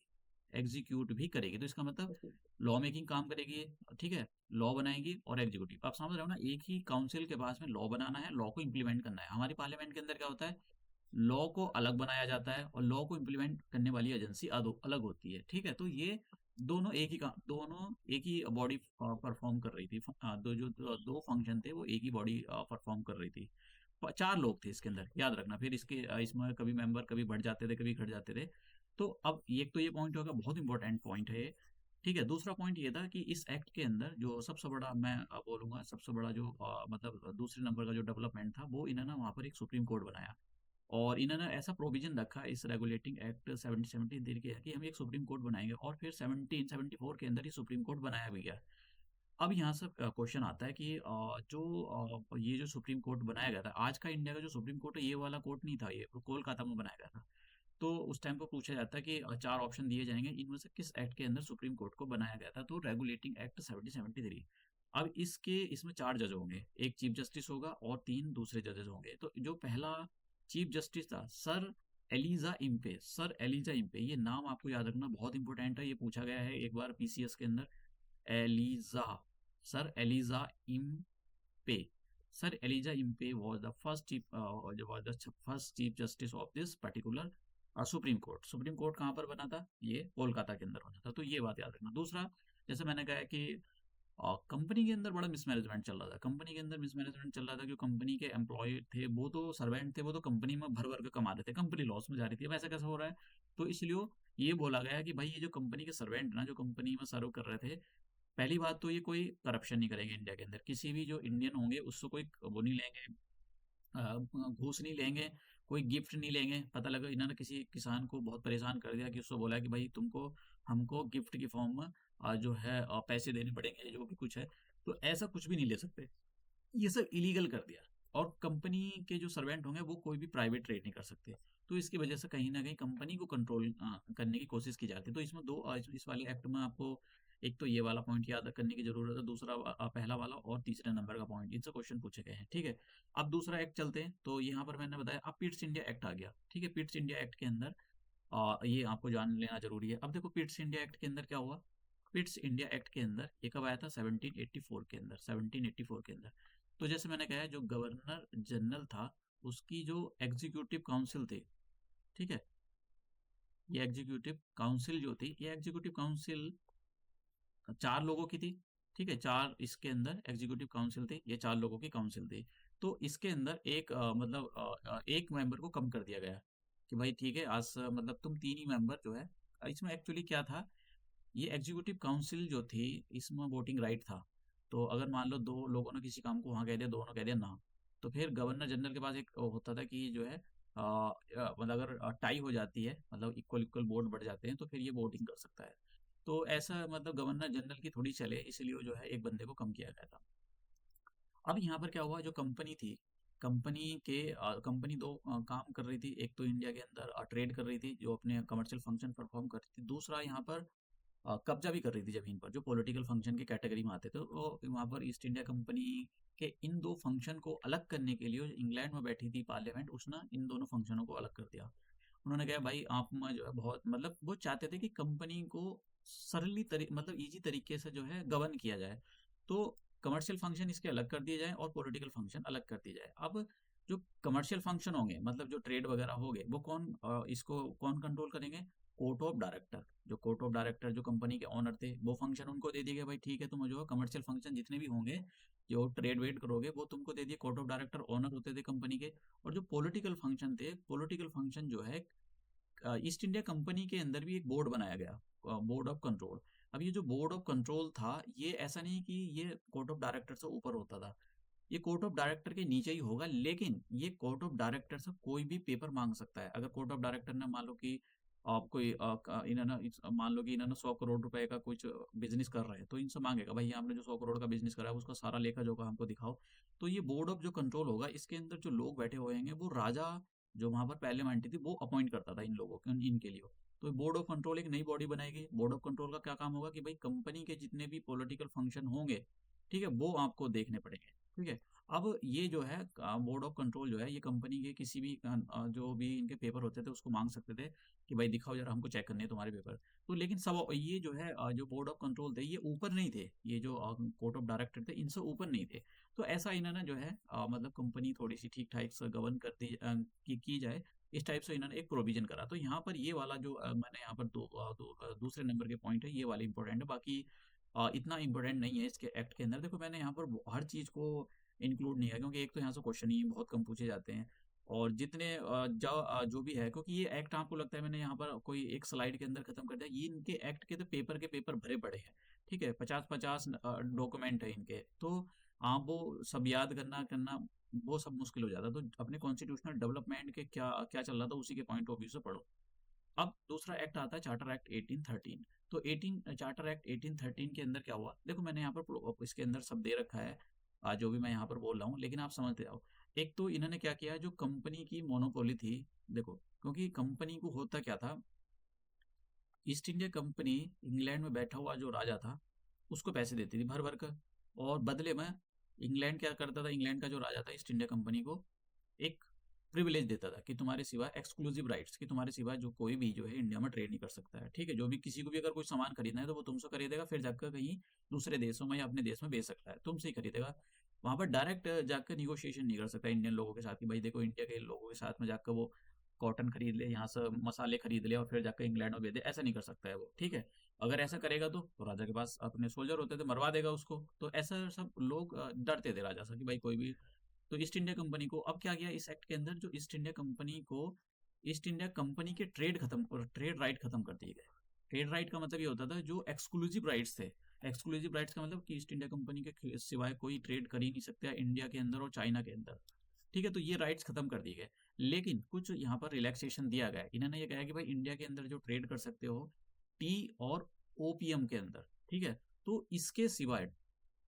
एग्जीक्यूट भी करेगी। तो इसका मतलब लॉ मेकिंग काम करेगी ये, ठीक है, लॉ बनाएगी और एग्जीक्यूटिव। आप समझ रहे हो ना, एक ही काउंसिल के पास में लॉ बनाना है, लॉ को इम्प्लीमेंट करना है। हमारी पार्लियामेंट के अंदर क्या होता है? लॉ को अलग बनाया जाता है और लॉ को इम्प्लीमेंट करने वाली एजेंसी अलग होती है। ठीक है, तो ये दोनों एक ही दोनों एक ही बॉडी परफॉर्म कर रही थी। दो फंक्शन थे वो एक ही बॉडी परफॉर्म कर रही थी। 4 लोग थे इसके अंदर, याद रखना। फिर इसके इसमें कभी मेंबर कभी बढ़ जाते थे, कभी घट जाते थे। तो अब एक तो ये पॉइंट होगा, बहुत इंपॉर्टेंट पॉइंट है ये। ठीक है, दूसरा पॉइंट ये था कि इस एक्ट के अंदर जो सबसे बड़ा, मैं बोलूंगा सबसे बड़ा जो मतलब दूसरे नंबर का जो डेवलपमेंट था, वो इन्होंने वहां पर एक सुप्रीम कोर्ट बनाया। और इन्होंने ऐसा प्रोविजन रखा इस रेगुलेटिंग एक्ट 1717 दे के कि हम एक सुप्रीम कोर्ट बनाएंगे, और फिर 1774 के अंदर ही सुप्रीम कोर्ट बनाया भी गया। अब यहाँ से क्वेश्चन आता है कि ये जो सुप्रीम कोर्ट बनाया गया था, आज का इंडिया का जो सुप्रीम कोर्ट है, ये वाला कोर्ट नहीं था, ये कोलकाता में बनाया गया था। तो उस टाइम पर पूछा जाता है कि 4 ऑप्शन दिए जाएंगे, इनमें से किस एक्ट के अंदर सुप्रीम कोर्ट को बनाया गया था? तो रेगुलेटिंग एक्ट 1773। अब इसमें 4 जज होंगे, एक चीफ जस्टिस होगा और 3 दूसरे जजेस होंगे। तो जो पहला चीफ जस्टिस था, sir Elijah Impey, sir Elijah Impey, ये नाम आपको याद रखना, बहुत इंपॉर्टेंट है, ये पूछा गया है एक बार पीसीएस के अंदर। Elijah, sir Elijah Impey, sir Elijah Impey was the first chief justice of this particular supreme court. Supreme court कहाँ पर बना था? ये कोलकाता के अंदर बना था। तो ये बात याद रखना। दूसरा, जैसे मैंने कहा कि कंपनी के अंदर बड़ा मिसमैनेजमेंट चल रहा था, कंपनी के अंदर मिसमैनेजमेंट चल रहा था, जो कंपनी के एम्प्लॉय थे वो तो सर्वेंट थे, वो तो कंपनी में भर भर के कमा रहे थे, कंपनी लॉस में जा रही थी। अब ऐसा कैसे हो रहा है? तो इसलिए ये बोला गया कि भाई ये जो कंपनी के सर्वेंट ना, जो कंपनी में सर्व कर रहे थे, पहली बात तो ये कोई करप्शन नहीं करेंगे इंडिया के अंदर, किसी भी जो इंडियन होंगे उससे कोई वो नहीं लेंगे, घूस नहीं लेंगे, कोई गिफ्ट नहीं लेंगे। पता लगा इन्होंने किसी किसान को बहुत परेशान कर दिया कि उसको बोला कि भाई तुमको हमको गिफ्ट की फॉर्म में जो है पैसे देने पड़ेंगे, जो भी कुछ है। तो ऐसा कुछ भी नहीं ले सकते, ये सब इलीगल कर दिया। और कंपनी के जो सर्वेंट होंगे वो कोई भी प्राइवेट ट्रेड नहीं कर सकते। तो इसकी वजह से कहीं ना कहीं कंपनी को कंट्रोल करने की कोशिश की जाती है। तो इसमें इस वाले एक्ट में आपको एक तो ये वाला पॉइंट याद करने की जरूरत है, दूसरा पहला वाला और तीसरे नंबर का पॉइंट, इनसे क्वेश्चन पूछे गए हैं। ठीक है, अब दूसरा एक्ट चलते हैं। तो यहाँ पर मैंने बताया, अब पिट्स इंडिया एक्ट आ गया। ठीक है, पिट्स इंडिया एक्ट के अंदर ये आपको जान लेना जरूरी है। अब देखो पिट्स इंडिया एक्ट के अंदर क्या हुआ। पिट्स इंडिया एक्ट के अंदर ये कब आया था? 1784 के अंदर, 1784 के अंदर। तो जैसे मैंने कहा, जो गवर्नर जनरल था उसकी जो एग्जीक्यूटिव काउंसिल थी, ठीक है, ये एग्जीक्यूटिव काउंसिल जो थी, ये एग्जीक्यूटिव काउंसिल 4 लोगों की थी। ठीक है, 4 इसके अंदर एग्जीक्यूटिव काउंसिल थी, ये 4 लोगों की काउंसिल थी। तो इसके अंदर एक मतलब एक मेंबर को कम कर दिया गया कि भाई ठीक है, आज मतलब तुम 3 ही मेंबर जो है। इसमें एक्चुअली क्या था, ये एग्जीक्यूटिव काउंसिल जो थी, इसमें वोटिंग राइट था। तो अगर मान लो 2 लोगों ने किसी काम को हाँ कह दिया, दोनों कह दिया ना, तो फिर गवर्नर जनरल के पास एक होता था कि जो है मतलब अगर टाई हो जाती है, मतलब इक्वल इक्वल वोट बढ़ जाते हैं, तो फिर ये वोटिंग कर सकता है। तो ऐसा मतलब गवर्नर जनरल की थोड़ी चले, इसलिए जो है एक बंदे को कम किया गया था। अब यहाँ पर क्या हुआ, जो कंपनी थी, कंपनी 2 काम कर रही थी। एक तो इंडिया के अंदर ट्रेड कर रही थी, जो अपने कमर्शियल फंक्शन परफॉर्म कर रही थी। दूसरा यहाँ पर कब्जा भी कर रही थी जमीन पर, जो पॉलिटिकल फंक्शन के कैटेगरी में आते थे। तो वहाँ पर ईस्ट इंडिया कंपनी के इन 2 फंक्शन को अलग करने के लिए, इंग्लैंड में बैठी थी पार्लियामेंट, उसने इन दोनों फंक्शनों को अलग कर दिया। उन्होंने कहा भाई आप में जो है बहुत, मतलब वो चाहते थे कि कंपनी को मतलब इजी तरीके से जो है गवर्न किया जाए। तो कमर्शियल फंक्शन इसके अलग कर दिए जाए और पॉलिटिकल फंक्शन अलग कर दिए जाए। अब जो कमर्शियल फंक्शन होंगे, मतलब जो ट्रेड वगैरह होंगे, वो इसको कौन कंट्रोल करेंगे? कोर्ट ऑफ डायरेक्टर, जो कोर्ट ऑफ डायरेक्टर जो कंपनी के ओनर थे, वो फंक्शन उनको दे दिए गए, भाई ठीक है तुम जो कमर्शियल फंक्शन जितने भी होंगे, जो ट्रेड वेड करोगे वो तुमको दे दिए। कोर्ट ऑफ डायरेक्टर ओनर होते थे कंपनी के। और जो पॉलिटिकल फंक्शन थे, पॉलिटिकल फंक्शन जो है ईस्ट इंडिया कंपनी के अंदर भी एक बोर्ड बनाया गया, बोर्ड ऑफ कंट्रोल। अब ये जो बोर्ड ऑफ कंट्रोल था, ये ऐसा नहीं कि ये कोर्ट ऑफ डायरेक्टर से ऊपर होता था, ये कोर्ट ऑफ डायरेक्टर के नीचे ही होगा। लेकिन ये कोर्ट ऑफ डायरेक्टर से कोई भी पेपर मांग सकता है। अगर कोर्ट ऑफ डायरेक्टर ने मान लो कि आप कोई इन्होंने मान लो कि इन्होंने 100 करोड़ रुपए का कुछ बिजनेस कर रहे हैं, तो इनसे मांगेगा भाई आपने जो 100 करोड़ का बिजनेस करा है उसका सारा लेखा जोखा हमको दिखाओ। तो ये बोर्ड ऑफ जो कंट्रोल होगा, इसके अंदर जो लोग बैठे हुए हैं वो राजा, जो वहां पर पार्लियामेंट थी, वो अपॉइंट करता था इन लोगों के, इनके लिए। तो बोर्ड ऑफ कंट्रोल एक नई बॉडी बनाएगी। बोर्ड ऑफ कंट्रोल का क्या काम होगा कि भाई कंपनी के जितने भी पॉलिटिकल फंक्शन होंगे, ठीक है, वो आपको देखने पड़ेंगे। ठीक है। अब ये जो है बोर्ड ऑफ कंट्रोल जो है, ये कंपनी के किसी भी जो भी इनके पेपर होते थे उसको मांग सकते थे कि भाई दिखाओ जरा हमको चेक करने हैं तुम्हारे पेपर। तो लेकिन सब ये जो है जो बोर्ड ऑफ कंट्रोल थे ये ऊपर नहीं थे, ये जो कोर्ट ऑफ डायरेक्टर थे इनसे ऊपर नहीं थे। तो ऐसा इन्होंने जो है मतलब कंपनी थोड़ी सी ठीक ठाक से गवर्न करती की जाए, इस टाइप से इन्होंने एक प्रोविजन करा। तो यहाँ पर ये वाला जो मैंने यहाँ पर दूसरे नंबर के पॉइंट है, ये वाले इंपॉर्टेंट है। बाकी इतना इम्पोर्टेंट नहीं है इसके एक्ट के अंदर। देखो मैंने यहाँ पर हर चीज़ को इंक्लूड नहीं है, क्योंकि एक तो यहाँ से क्वेश्चन ही बहुत कम पूछे जाते हैं। और जितने जो भी है, क्योंकि ये एक्ट आपको लगता है मैंने यहाँ पर कोई एक स्लाइड के अंदर खत्म कर दिया, ये इनके एक्ट के तो पेपर के पेपर भरे पड़े हैं। ठीक है, 50-50 डॉक्यूमेंट है इनके। तो आप वो सब याद करना करना वो सब मुश्किल हो जाता है। तो अपने कॉन्स्टिट्यूशनल डेवलपमेंट के क्या क्या चल रहा था उसी के पॉइंट ऑफ व्यू से पढ़ो। अब दूसरा एक्ट आता है चार्टर एक्ट 1813। तो 18 चार्टर एक्ट 1813 के अंदर क्या हुआ, देखो मैंने यहाँ पर इसके अंदर सब दे रखा है जो भी मैं यहाँ पर बोल रहा हूँ, लेकिन आप समझते जाओ। एक तो इन्होंने क्या किया, जो कंपनी की मोनोपोली थी, देखो क्योंकि कंपनी को होता क्या था, ईस्ट इंडिया कंपनी इंग्लैंड में बैठा हुआ जो राजा था उसको पैसे देती थी भर भर कर, और बदले में इंग्लैंड क्या करता था, इंग्लैंड का जो राजा था ईस्ट इंडिया कंपनी को एक प्रिविलेज देता था कि तुम्हारे सिवा एक्सक्लूसिव राइट्स, कि तुम्हारे सिवा जो कोई भी जो है इंडिया में ट्रेड नहीं कर सकता है। ठीक है, जो भी किसी को भी अगर कोई सामान खरीदना है तो वो तुमसे खरीदेगा, फिर जाकर कहीं दूसरे देशों में या अपने देश में बेच सकता है, तुमसे ही खरीदेगा। वहां पर डायरेक्ट जाकर निगोशिएशन नहीं कर सकता इंडियन लोगों के साथ कि भाई देखो इंडिया के लोगों के साथ में जाकर वो कॉटन खरीद ले, यहाँ से मसाले खरीद ले और फिर जाकर इंग्लैंड में भेज दे, ऐसा नहीं कर सकता है वो। ठीक है, अगर ऐसा करेगा तो राजा के पास अपने सोल्जर होते थे, मरवा देगा उसको। तो ऐसा सब लोग डरते थे राजा से कि भाई कोई भी। तो ईस्ट इंडिया कंपनी को अब क्या किया इस एक्ट के अंदर, जो ईस्ट इंडिया कंपनी को, ईस्ट इंडिया कंपनी के ट्रेड खत्म और ट्रेड राइट खत्म कर दिए गए। ट्रेड राइट का मतलब ये होता था जो एक्सक्लूसिव राइट्स थे। एक्सक्लूसिव राइट्स का मतलब कि ईस्ट इंडिया कंपनी के सिवाय कोई ट्रेड कर ही नहीं सकता इंडिया के अंदर और चाइना के अंदर। ठीक है, तो ये राइट्स खत्म कर दिए गए। लेकिन कुछ यहाँ पर रिलैक्सेशन दिया गया, इन्होंने ये कहा कि भाई इंडिया के अंदर जो ट्रेड कर सकते हो टी और ओपीएम के अंदर। ठीक है, तो इसके सिवाय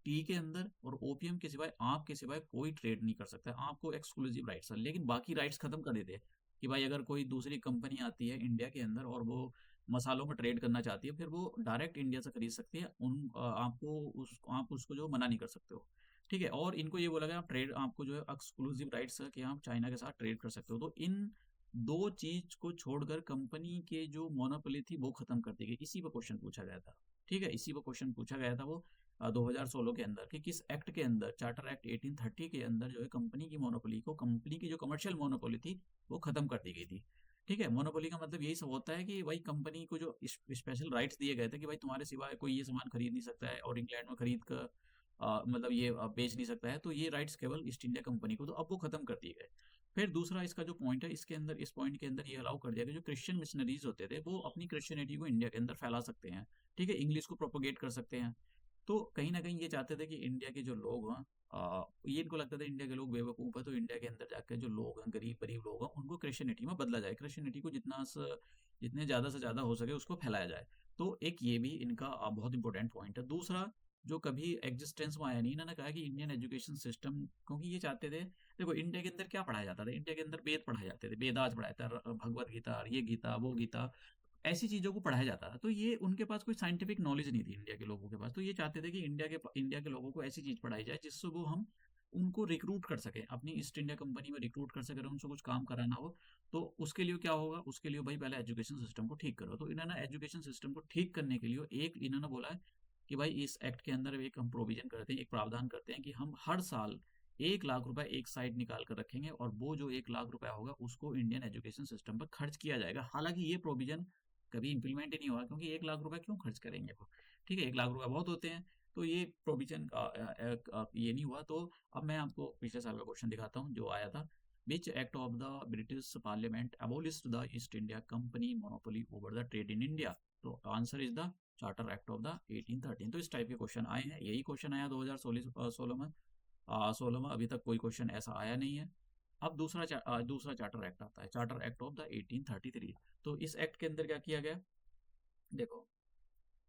टी के अंदर और ओपीएम के सिवाय आपके सिवाय कोई ट्रेड नहीं कर सकता, आपको एक्सक्लूसिव राइट्स है। लेकिन बाकी राइट्स खत्म कर देते हैं कि भाई अगर कोई दूसरी कंपनी आती है इंडिया के अंदर और वो मसालों में ट्रेड करना चाहती है, फिर वो डायरेक्ट इंडिया से खरीद सकती है, आप उसको जो मना नहीं कर सकते हो। ठीक है, और इनको ये बोला गया आप ट्रेड, आपको जो है एक्सक्लूसिव राइट्स है कि आप चाइना के साथ ट्रेड कर सकते हो। तो इन दो चीज को छोड़कर कंपनी के जो मोनोपोली थी वो खत्म कर दी गई। इसी पर क्वेश्चन पूछा गया था। ठीक है, इसी पर क्वेश्चन पूछा गया था वो 2016 के अंदर, कि किस एक्ट के अंदर, चार्टर एक्ट 1830 के अंदर जो है कंपनी की मोनोपोली को, कंपनी की जो कमर्शियल मोनोपोली थी वो खत्म कर दी गई थी। ठीक है, मोनोपोली का मतलब यही सब होता है कि भाई कंपनी को जो स्पेशल राइट्स दिए गए थे कि भाई तुम्हारे सिवाय कोई ये सामान खरीद नहीं सकता है और इंग्लैंड में खरीद कर मतलब ये बेच नहीं सकता है, तो ये राइट्स केवल ईस्ट इंडिया कंपनी को, तो अब वो खत्म कर दिए गए। फिर दूसरा इसका जो पॉइंट है, इसके अंदर इस पॉइंट के अंदर ये अलाउ कर दिया कि जो क्रिश्चियन मिशनरीज होते थे वो अपनी क्रिश्चियनिटी को इंडिया के अंदर फैला सकते हैं। ठीक है, इंग्लिश को प्रोपोगेट कर सकते हैं। तो कहीं न कहीं ये चाहते थे कि इंडिया के जो लोग हैं ये इनको लगता था इंडिया के लोग बेवकूफ़ हैं, तो इंडिया के अंदर जाकर जो लोग हैं, गरीब-गरीब लोग हैं, उनको क्रिश्चियनिटी में बदला जाए। क्रिश्चियनिटी को जितने ज़्यादा से ज़्यादा हो सके उसको फैलाया जाए। तो एक ये भी इनका बहुत इंपॉर्टेंट पॉइंट है। दूसरा, जो कभी एग्जिस्टेंस में आया नहीं, इन्होंने कहा कि इंडियन एजुकेशन सिस्टम, क्योंकि ये चाहते थे, देखो इंडिया के अंदर क्या पढ़ाया जाता था, इंडिया के अंदर वेद पढ़ाए जाते थे, वेदास पढ़ाया था, भगवत गीता, ये गीता, वो गीता, ऐसी चीज़ों को पढ़ाया जाता था। तो ये उनके पास कोई साइंटिफिक नॉलेज नहीं थी इंडिया के लोगों के पास। तो ये चाहते थे कि इंडिया के लोगों को ऐसी चीज़ पढ़ाई जाए जिससे वो हम उनको रिक्रूट कर सकें, अपनी ईस्ट इंडिया कंपनी में रिक्रूट कर सकें, उनसे कुछ काम कराना हो। तो उसके लिए क्या होगा, उसके लिए भाई पहले एजुकेशन सिस्टम को ठीक करो। तो इन्होंने एजुकेशन सिस्टम को ठीक करने के लिए एक इन्होंने बोला है कि भाई इस एक्ट के अंदर एक हम प्रोविजन करते हैं, एक प्रावधान करते हैं कि हम हर साल 1 लाख रुपए एक साइड निकाल कर रखेंगे और वो जो 1 लाख रुपया होगा उसको इंडियन एजुकेशन सिस्टम पर खर्च किया जाएगा। हालांकि ये प्रोविजन कभी इम्प्लीमेंट ही नहीं हुआ, क्योंकि 1 लाख रुपए क्यों खर्च करेंगे वो, ठीक है, 1 लाख रुपए बहुत होते हैं। तो ये प्रोविजन ये नहीं हुआ। तो अब मैं आपको पिछले साल का क्वेश्चन दिखाता हूँ जो आया था। Which act of the British parliament abolished the East India company monopoly over the trade in India? तो answer is the charter act of the 1813। तो इस टाइप के क्वेश्चन आए हैं, यही क्वेश्चन आया 2016 में। 16 में अभी तक कोई क्वेश्चन ऐसा आया नहीं है। अब दूसरा चार्टर एक्ट आता है, चार्टर एक्ट ऑफ द 1833। तो इस एक्ट के अंदर क्या किया गया, देखो,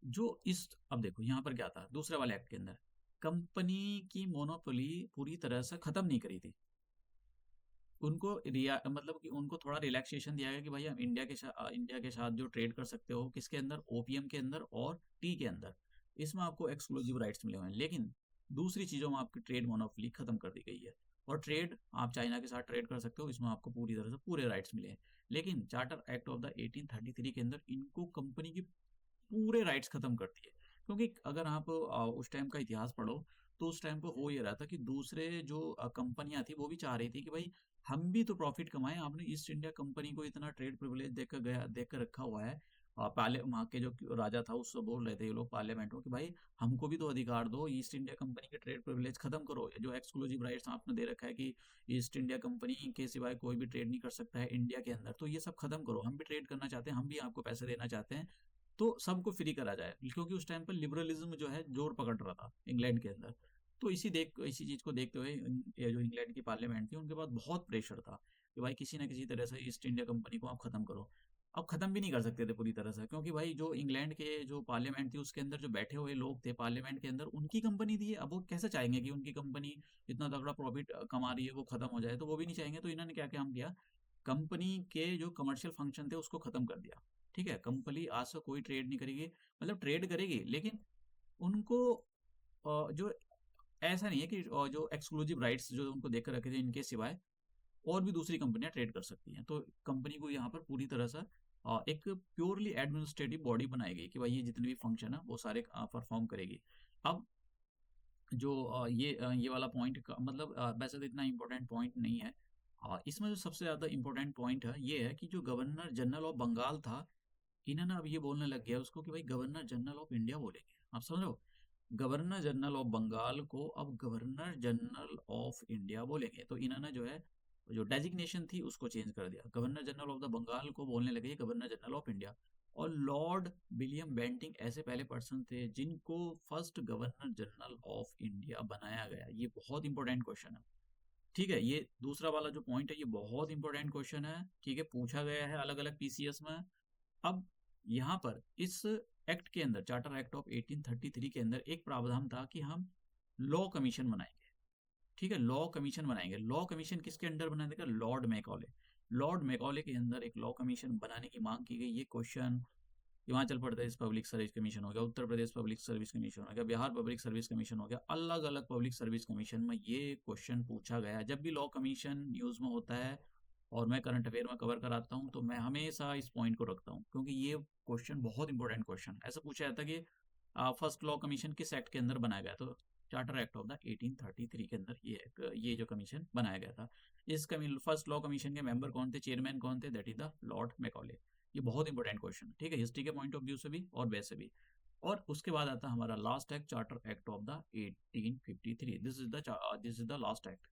जो इस अब देखो यहाँ पर क्या था दूसरे वाले एक्ट के अंदर, कंपनी की मोनोपोली पूरी तरह से खत्म नहीं करी थी। उनको रिया मतलब कि उनको थोड़ा रिलैक्सेशन दिया गया कि भाई हम इंडिया के साथ जो ट्रेड कर सकते हो, किसके अंदर, ओपीएम के अंदर और टी के अंदर, इसमें आपको एक्सक्लूसिव राइट्स मिले हुए हैं। लेकिन दूसरी चीज़ों में आपकी ट्रेड मोनोपोली खत्म कर दी गई है। और ट्रेड आप चाइना के साथ ट्रेड कर सकते हो, इसमें आपको पूरी तरह से पूरे राइट्स मिले हैं। लेकिन चार्टर एक्ट ऑफ द 1833 के अंदर इनको कंपनी की पूरे राइट्स खत्म कर दिए। क्योंकि अगर आप उस टाइम का इतिहास पढ़ो, तो उस टाइम पे हो ये रहा था कि दूसरे जो कंपनियां थी वो भी चाह रही थी कि भाई हम भी तो प्रॉफिट कमाएं। आपने ईस्ट इंडिया कंपनी को इतना ट्रेड प्रिविलेज देकर रखा हुआ है। पहले वहाँ के जो राजा था उससे बोल रहे थे ये लोग पार्लियामेंट में कि भाई हमको भी तो अधिकार दो, ईस्ट इंडिया कंपनी के ट्रेड प्रिविलेज खत्म करो, ये जो एक्सक्लूसिव राइट्स आपने दे रखा है कि ईस्ट इंडिया कंपनी के सिवाय कोई भी ट्रेड नहीं कर सकता है इंडिया के अंदर, तो ये सब खत्म करो, हम भी ट्रेड करना चाहते हैं, हम भी आपको पैसे देना चाहते हैं, तो सबको फ्री करा जाए। क्योंकि उस टाइम पर लिबरलिज्म जो है जोर पकड़ रहा था इंग्लैंड के अंदर। तो इसी चीज को देखते हुए ये जो इंग्लैंड की पार्लियामेंट थी उनके पास बहुत प्रेशर था कि भाई किसी ना किसी तरह से ईस्ट इंडिया कंपनी को आप खत्म करो। अब खत्म भी नहीं कर सकते थे पूरी तरह से, क्योंकि भाई जो इंग्लैंड के जो पार्लियामेंट थी उसके अंदर जो बैठे हुए लोग थे पार्लियामेंट के अंदर, उनकी कंपनी थी। अब वो कैसे चाहेंगे कि उनकी कंपनी इतना तगड़ा प्रॉफिट कमा रही है वो खत्म हो जाए, तो वो भी नहीं चाहेंगे। तो इन्होंने क्या काम किया, कंपनी के जो कमर्शियल फंक्शन थे उसको खत्म कर दिया। ठीक है, कंपनी आज से कोई ट्रेड नहीं करेगी, मतलब ट्रेड करेगी लेकिन उनको जो ऐसा नहीं है कि जो एक्सक्लूसिव राइट्स जो उनको देकर रखे थे इनके सिवाय और भी दूसरी कंपनियां ट्रेड कर सकती हैं। तो कंपनी को यहाँ पर पूरी तरह से एक प्योरली एडमिनिस्ट्रेटिव बॉडी बनाई गई कि भाई ये जितने भी फंक्शन है वो सारे परफॉर्म करेगी। अब जो ये वाला पॉइंट मतलब वैसे तो इतना इम्पोर्टेंट पॉइंट नहीं है। इसमें जो सबसे ज़्यादा इम्पोर्टेंट पॉइंट है ये है कि जो गवर्नर जनरल ऑफ बंगाल था, इन्होंने अब ये बोलने लग गया उसको कि भाई गवर्नर जनरल ऑफ इंडिया बोलेंगे। आप समझ लो, गवर्नर जनरल ऑफ बंगाल को अब गवर्नर जनरल ऑफ इंडिया बोलेंगे। तो इन्होंने जो है जो डेजिग्नेशन थी उसको चेंज कर दिया, governor general of the Bengal को बोलने लगे गवर्नर जनरल ऑफ इंडिया। और लॉर्ड विलियम बेंटिंग ऐसे पहले पर्सन थे जिनको first governor general of India बनाया गया। ये बहुत इंपॉर्टेंट क्वेश्चन है। ठीक है, ये दूसरा वाला जो पॉइंट है ये बहुत इंपॉर्टेंट क्वेश्चन है। ठीक है, पूछा गया है अलग अलग पीसीएस में। अब यहाँ पर इस एक्ट के अंदर, चार्टर एक्ट ऑफ 1833 के अंदर एक प्रावधान था कि हम लॉ कमीशन बनाएंगे। ठीक है, लॉ कमीशन बनाएंगे। लॉ कमीशन किसके अंडर बनाने का, लॉर्ड मैकॉले। लॉर्ड मैकॉले के अंदर एक लॉ कमीशन बनाने की मांग की गई। ये question Himachal Pradesh public service commission हो गया, Uttar Pradesh public service commission हो गया, बिहार पब्लिक सर्विस कमीशन हो गया, अलग अलग पब्लिक सर्विस कमीशन में ये क्वेश्चन पूछा गया। जब भी लॉ कमीशन न्यूज में होता है और मैं करंट अफेयर में कवर कराता हूँ तो मैं हमेशा इस पॉइंट को रखता हूँ, क्योंकि ये क्वेश्चन बहुत इंपॉर्टेंट क्वेश्चन है। ऐसा पूछा जाता है कि फर्स्ट लॉ कमीशन किस एक्ट के अंदर बनाया गया, तो चार्टर एक्ट ऑफ द 1833 के अंदर ये जो कमीशन बनाया गया था। इस फर्स्ट लॉ कमीशन के मेंबर कौन थे, चेयरमैन कौन थे, that is the Lord Macaulay. ये बहुत इंपॉर्टेंट क्वेश्चन है, ठीक है, हिस्ट्री के पॉइंट ऑफ व्यू से भी और वैसे भी। और उसके बाद आता है हमारा last act, charter act of the 1853। This is the last act.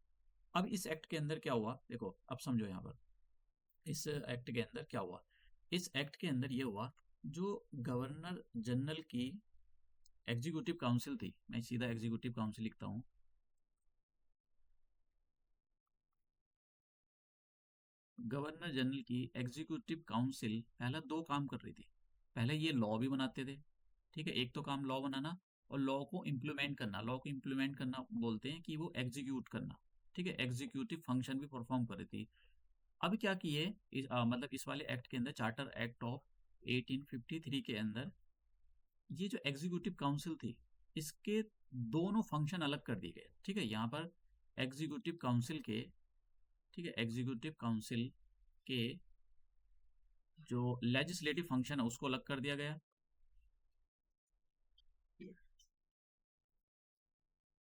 अब इस एक्ट के अंदर क्या हुआ, देखो अब समझो यहाँ पर इस एक्ट के अंदर क्या हुआ। इस एक्ट के अंदर ये हुआ, जो गवर्नर जनरल की एग्जीक्यूटिव काउंसिल थी, मैं सीधा एग्जीक्यूटिव काउंसिल लिखता हूँ। गवर्नर जनरल की एग्जीक्यूटिव काउंसिल पहला दो काम कर रही थी। पहले ये लॉ भी बनाते थे, ठीक है, एक तो काम लॉ बनाना और लॉ को इम्प्लीमेंट करना। लॉ को इम्प्लीमेंट करना बोलते हैं कि वो एग्जीक्यूट करना। ठीक है, एग्जीक्यूटिव फंक्शन भी परफॉर्म कर रही थी। अब क्या किए मतलब इस वाले एक्ट के अंदर, चार्टर एक्ट ऑफ 1853 के अंदर, ये जो एग्जीक्यूटिव काउंसिल थी इसके दोनों फंक्शन अलग कर दिए गए। ठीक है, यहाँ पर एग्जीक्यूटिव काउंसिल के, ठीक है, एग्जीक्यूटिव काउंसिल के जो लेजिस्लेटिव फंक्शन है उसको अलग कर दिया गया।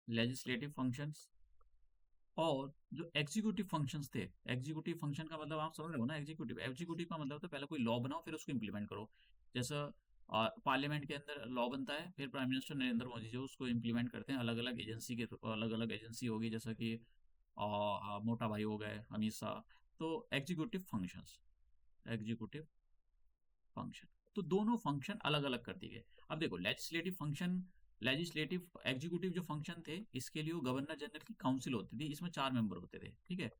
लेजिस्लेटिव फंक्शंस और जो एग्जीक्यूटिव फंक्शंस थे, एग्जीक्यूटिव फंक्शन का मतलब आप समझ रहे हो ना, एग्जीक्यूटिव एग्जीक्यूटिव का मतलब था पहले कोई लॉ बनाओ फिर उसको इंप्लीमेंट करो। जैसा पार्लियामेंट के अंदर लॉ बनता है, फिर प्राइम मिनिस्टर नरेंद्र मोदी जो उसको इम्प्लीमेंट करते हैं अलग अलग एजेंसी के, अलग अलग एजेंसी होगी, जैसा कि मोटा भाई हो गए अमित शाह। तो एग्जीक्यूटिव फंक्शंस, एग्जीक्यूटिव फंक्शन, तो दोनों फंक्शन अलग अलग कर दिए गए। अब देखो लेजिस्लेटिव फंक्शन, लेजिस्लेटिव एग्जीक्यूटिव जो फंक्शन थे इसके लिए गवर्नर जनरल की काउंसिल होती थी, इसमें 4 मेंबर होते थे, ठीक है।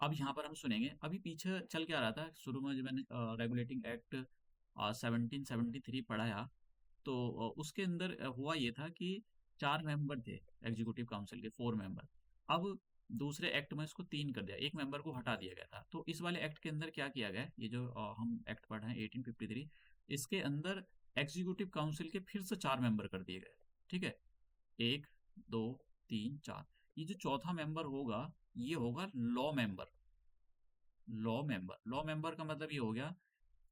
अब यहाँ पर हम सुनेंगे अभी पीछे चल क्या रहा था, शुरू में जब मैंने रेगुलेटिंग एक्ट 1773 पढ़ाया, तो उसके अंदर हुआ ये था कि 4 मेंबर थे एग्जीक्यूटिव काउंसिल के, 4 मेंबर। अब दूसरे एक्ट में इसको 3 कर दिया, एक मेंबर को हटा दिया गया था। तो इस वाले एक्ट के अंदर क्या किया गया, ये जो हम एक्ट पढ़ रहे हैं 1853, इसके अंदर एग्जीक्यूटिव काउंसिल के फिर से 4 मेंबर कर दिए गए, ठीक है। 1 2 3 4, ये जो चौथा मेंबर होगा ये होगा लॉ मेंबर। लॉ मेंबर का मतलब ये हो गया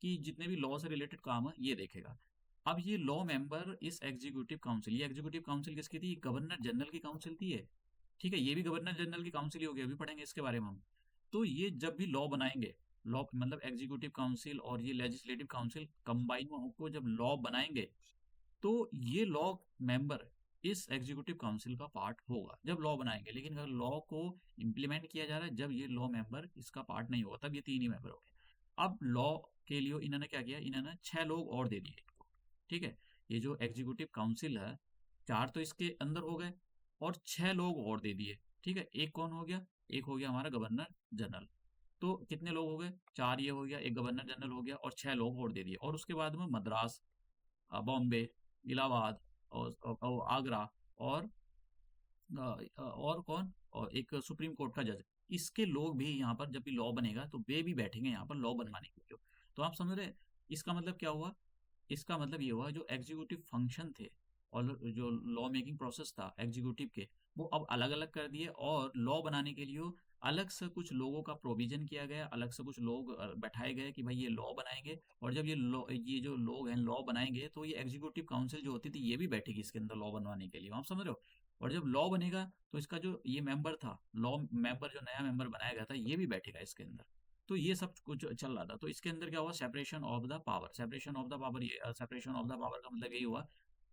कि जितने भी लॉ से रिलेटेड काम है ये देखेगा। अब ये लॉ मेंबर इस एग्जीक्यूटिव काउंसिल, ये एग्जीक्यूटिव काउंसिल किसकी थी, गवर्नर जनरल की काउंसिल थी ये, ठीक है। ये भी गवर्नर जनरल की काउंसिल ही होगी, अभी पढ़ेंगे इसके बारे में हम। तो ये जब भी लॉ बनाएंगे, लॉ मतलब एग्जीक्यूटिव काउंसिल और ये लेजिस्लेटिव काउंसिल कंबाइन में होकर जब लॉ बनाएंगे, तो ये लॉ मेंबर इस एग्जीक्यूटिव काउंसिल का पार्ट होगा जब लॉ बनाएंगे। लेकिन अगर लॉ को इम्प्लीमेंट किया जा रहा है, जब ये लॉ मेंबर इसका पार्ट नहीं होगा, तब ये 3 ही मेंबर हो गए। अब लॉ के लिए इन्होंने क्या किया, इन्होंने 6 लोग और दे दिए इनको, ठीक है। ये जो एग्जीक्यूटिव काउंसिल है, 4 तो इसके अंदर हो गए और 6 लोग और दे दिए, ठीक है। एक कौन हो गया, एक हो गया हमारा गवर्नर जनरल। तो कितने लोग हो गए, 4 ये हो गया, एक गवर्नर जनरल हो गया और 6 लोग और दे दिए। और उसके बाद में मद्रास, बॉम्बे, इलाहाबाद और आगरा और और कौन, और एक सुप्रीम कोर्ट का जज, इसके लोग भी यहाँ पर जब भी लॉ बनेगा तो वे भी बैठेंगे यहाँ पर लॉ बनवाने के लिए। तो आप समझ रहे हैं इसका मतलब क्या हुआ, इसका मतलब ये हुआ जो एग्जीक्यूटिव फंक्शन थे और जो लॉ मेकिंग प्रोसेस था एग्जीक्यूटिव के, वो अब अलग अलग कर दिए। और लॉ बनाने के लिए अलग से कुछ लोगों का प्रोविजन किया गया, अलग से कुछ लोग बैठाए गए कि भाई ये लॉ बनाएंगे। और जब ये लॉ, ये जो लोग हैं लॉ बनाएंगे, तो ये एग्जीक्यूटिव काउंसिल जो होती थी ये भी बैठेगी इसके अंदर लॉ बनवाने के लिए, आप समझ रहे हो। और जब लॉ बनेगा तो इसका जो ये मेंबर था, लॉ मेंबर जो नया मेंबर बनाया गया था, ये भी बैठेगा इसके अंदर। तो ये सब कुछ चल रहा था। तो इसके अंदर क्या हुआ, separation of the power, separation of the power, ये सेपरेशन ऑफ द पावर का मतलब यही हुआ,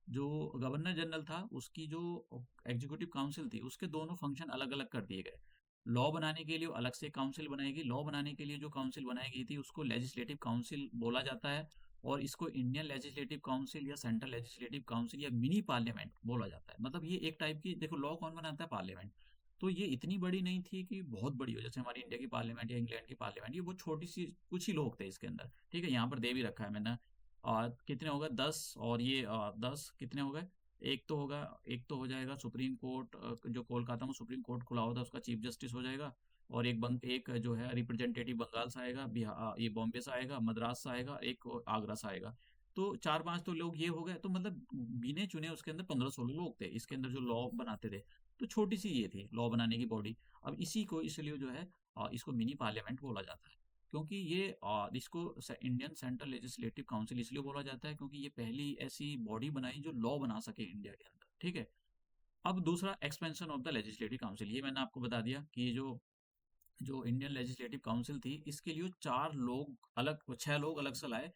जो गवर्नर जनरल था उसकी जो एग्जीक्यूटिव काउंसिल थी उसके दोनों फंक्शन अलग अलग कर दिए गए। लॉ बनाने के लिए अलग से काउंसिल बनाएगी, लॉ बनाने के लिए जो काउंसिल बनाई गई थी उसको लेजिस्लेटिव काउंसिल बोला जाता है। और इसको इंडियन लेजिस्लेटिव काउंसिल या सेंट्रल लेजिस्लेटिव काउंसिल या मिनी पार्लियामेंट बोला जाता है। मतलब ये एक टाइप की, देखो लॉ कौन बनाता है, पार्लियामेंट। तो ये इतनी बड़ी नहीं थी कि बहुत बड़ी हो, जैसे हमारी इंडिया की पार्लियामेंट या इंग्लैंड की पार्लियामेंट, ये बहुत छोटी सी कुछ ही लोग थे इसके अंदर, ठीक है। यहाँ पर दे भी रखा है मैंने, कितने हो गए 10, और ये 10 कितने हो गए, एक तो होगा, एक तो हो जाएगा सुप्रीम कोर्ट, जो कोलकाता में सुप्रीम कोर्ट खुला होता है उसका चीफ जस्टिस हो जाएगा। और एक जो है रिप्रेजेंटेटिव बंगाल से आएगा, बिहार ये बॉम्बे से आएगा, मद्रास से आएगा, एक और आगरा से आएगा। तो 4-5 तो लोग ये हो गए, तो मतलब गिने चुने उसके अंदर 15-16 लोग थे इसके अंदर जो लॉ बनाते थे। तो छोटी सी ये थी लॉ बनाने की बॉडी। अब इसी को इसलिए जो है इसको मिनी पार्लियामेंट बोला जाता है, क्योंकि ये इसको इंडियन सेंट्रल लेजिस्लेटिव काउंसिल इसलिए बोला जाता है क्योंकि ये पहली ऐसी बॉडी बनाई जो लॉ बना सके इंडिया के अंदर, ठीक है। अब दूसरा, expansion of the legislative council, ये मैंने आपको बता दिया कि ये जो जो इंडियन लेजिस्लेटिव काउंसिल थी इसके लिए 4 लोग अलग, 6 लोग अलग से लाए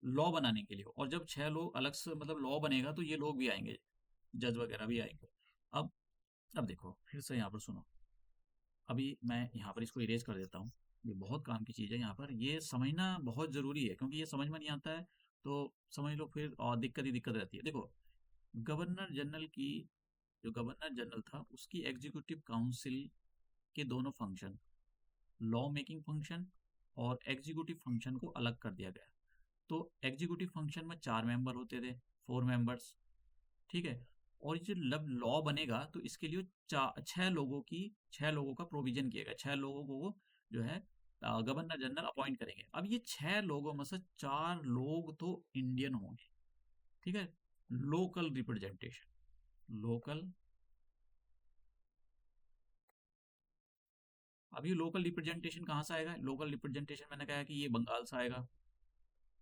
लॉ बनाने के लिए। और जब 6 लोग अलग से मतलब लॉ बनेगा तो ये लोग भी आएंगे, जज वगैरह भी आएंगे। अब अब देखो फिर से यहाँ पर सुनो, अभी मैं यहाँ पर इसको इरेज कर देता हूँ। ये बहुत काम की चीज़ है, यहाँ पर ये समझना बहुत ज़रूरी है, क्योंकि ये समझ में नहीं आता है तो समझ लो फिर और दिक्कत ही दिक्कत रहती है। देखो गवर्नर जनरल की, जो गवर्नर जनरल था उसकी एग्जीक्यूटिव काउंसिल के दोनों फंक्शन, लॉ मेकिंग फंक्शन और एग्जीक्यूटिव फंक्शन को अलग कर दिया गया। तो एग्जीक्यूटिव फंक्शन में 4 मेंबर होते थे, 4 मेंबर्स, ठीक है। और ये जब लॉ बनेगा तो इसके लिए 6 लोगों का प्रोविजन किया गया, 6 लोगों को जो है गवर्नर जनरल अपॉइंट करेंगे। अब ये 6 लोगों में से 4 लोग तो इंडियन होंगे, ठीक है। लोकल रिप्रेजेंटेशन, लोकल, अब ये लोकल रिप्रेजेंटेशन कहाँ से आएगा, लोकल रिप्रेजेंटेशन मैंने कहा कि ये बंगाल से आएगा,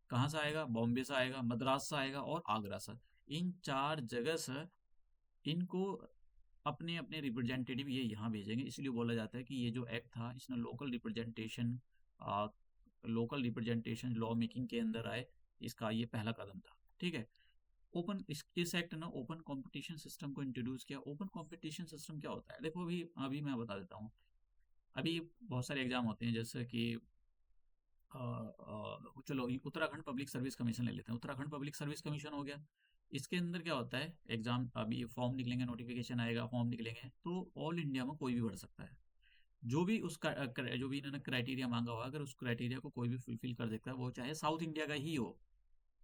कहाँ से आएगा, बॉम्बे से आएगा, मद्रास से आएगा और आगरा से। इन 4 जगह से इनको अपने अपने रिप्रेजेंटेटिव ये यहाँ भेजेंगे। इसलिए बोला जाता है कि ये जो एक्ट था इसने local representation, local representation law making के अंदर आए, इसका ये पहला कदम था, ठीक है। इस एक्ट ने ओपन कंपटीशन सिस्टम को इंट्रोड्यूस किया। ओपन कंपटीशन सिस्टम क्या होता है? देखो अभी अभी मैं बता देता हूँ। अभी बहुत सारे एग्जाम होते हैं, जैसे कि चलो ये उत्तराखंड पब्लिक सर्विस कमीशन ले लेते हैं। उत्तराखंड पब्लिक सर्विस कमीशन हो गया। इसके अंदर क्या होता है, एग्जाम अभी फॉर्म निकलेंगे, नोटिफिकेशन आएगा, फॉर्म निकलेंगे, तो ऑल इंडिया में कोई भी भर सकता है। जो भी जो भी इन्होंने क्राइटेरिया मांगा हुआ, अगर उस क्राइटेरिया को कोई भी फुलफिल कर देता है, वो चाहे साउथ इंडिया का ही हो,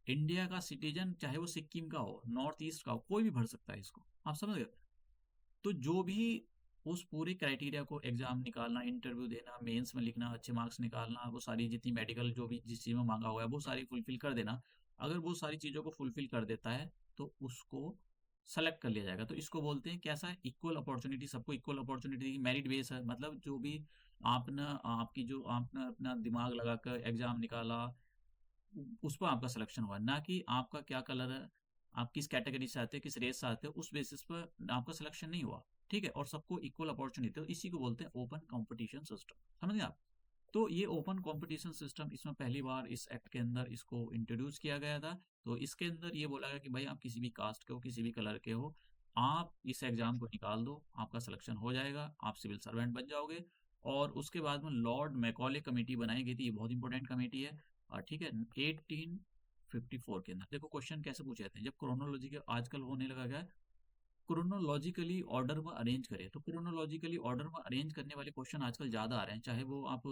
इंडिया का सिटीजन, चाहे वो सिक्किम का हो, नॉर्थ ईस्ट का हो, कोई भी भर सकता है इसको। आप समझ गए? तो जो भी उस पूरे क्राइटेरिया को, एग्जाम निकालना, इंटरव्यू देना, मेंस में लिखना, अच्छे मार्क्स निकालना, वो सारी जितनी मेडिकल जो भी जिस चीज़ में मांगा हुआ है वो सारी फुलफिल कर देना। अगर वो सारी चीज़ों को फुलफिल कर देता है तो उसको सेलेक्ट कर लिया जाएगा। तो इसको बोलते हैं कैसा है, इक्वल अपॉर्चुनिटी। सबको इक्वल अपॉर्चुनिटी, मेरिट बेस है। मतलब जो भी आपने आपकी जो आपने अपना दिमाग लगाकर एग्जाम निकाला, उस पर आपका सिलेक्शन हुआ, ना कि आपका क्या कलर है, आप किस कैटेगरी से आते हैं, किस रेस से आते हैं, उस बेसिस पर आपका सिलेक्शन नहीं हुआ, ठीक है। और सबको इक्वल अपॉर्चुनिटी, तो इसी को बोलते हैं ओपन कंपटीशन सिस्टम। समझ गए आप? तो ये ओपन कंपटीशन सिस्टम, इसमें पहली बार इस एक्ट के अंदर इसको इंट्रोड्यूस किया गया था। तो इसके अंदर ये बोला गया कि भाई आप किसी भी कास्ट के हो, किसी भी कलर के हो, आप इस एग्जाम को निकाल दो, आपका सिलेक्शन हो जाएगा, आप सिविल सर्वेंट बन जाओगे। और उसके बाद में लॉर्ड मैकॉले कमेटी बनाई गई थी, ये बहुत इंपॉर्टेंट कमेटी है। ठीक है, 1854 के अंदर। देखो क्वेश्चन कैसे पूछे जाते हैं, जब क्रोनोलॉजी के आजकल होने लगा क्या, क्रोनोलॉजिकली ऑर्डर में अरेंज करें, तो क्रोनोलॉजिकली ऑर्डर में अरेंज करने वाले क्वेश्चन आजकल ज़्यादा आ रहे हैं। चाहे वो आप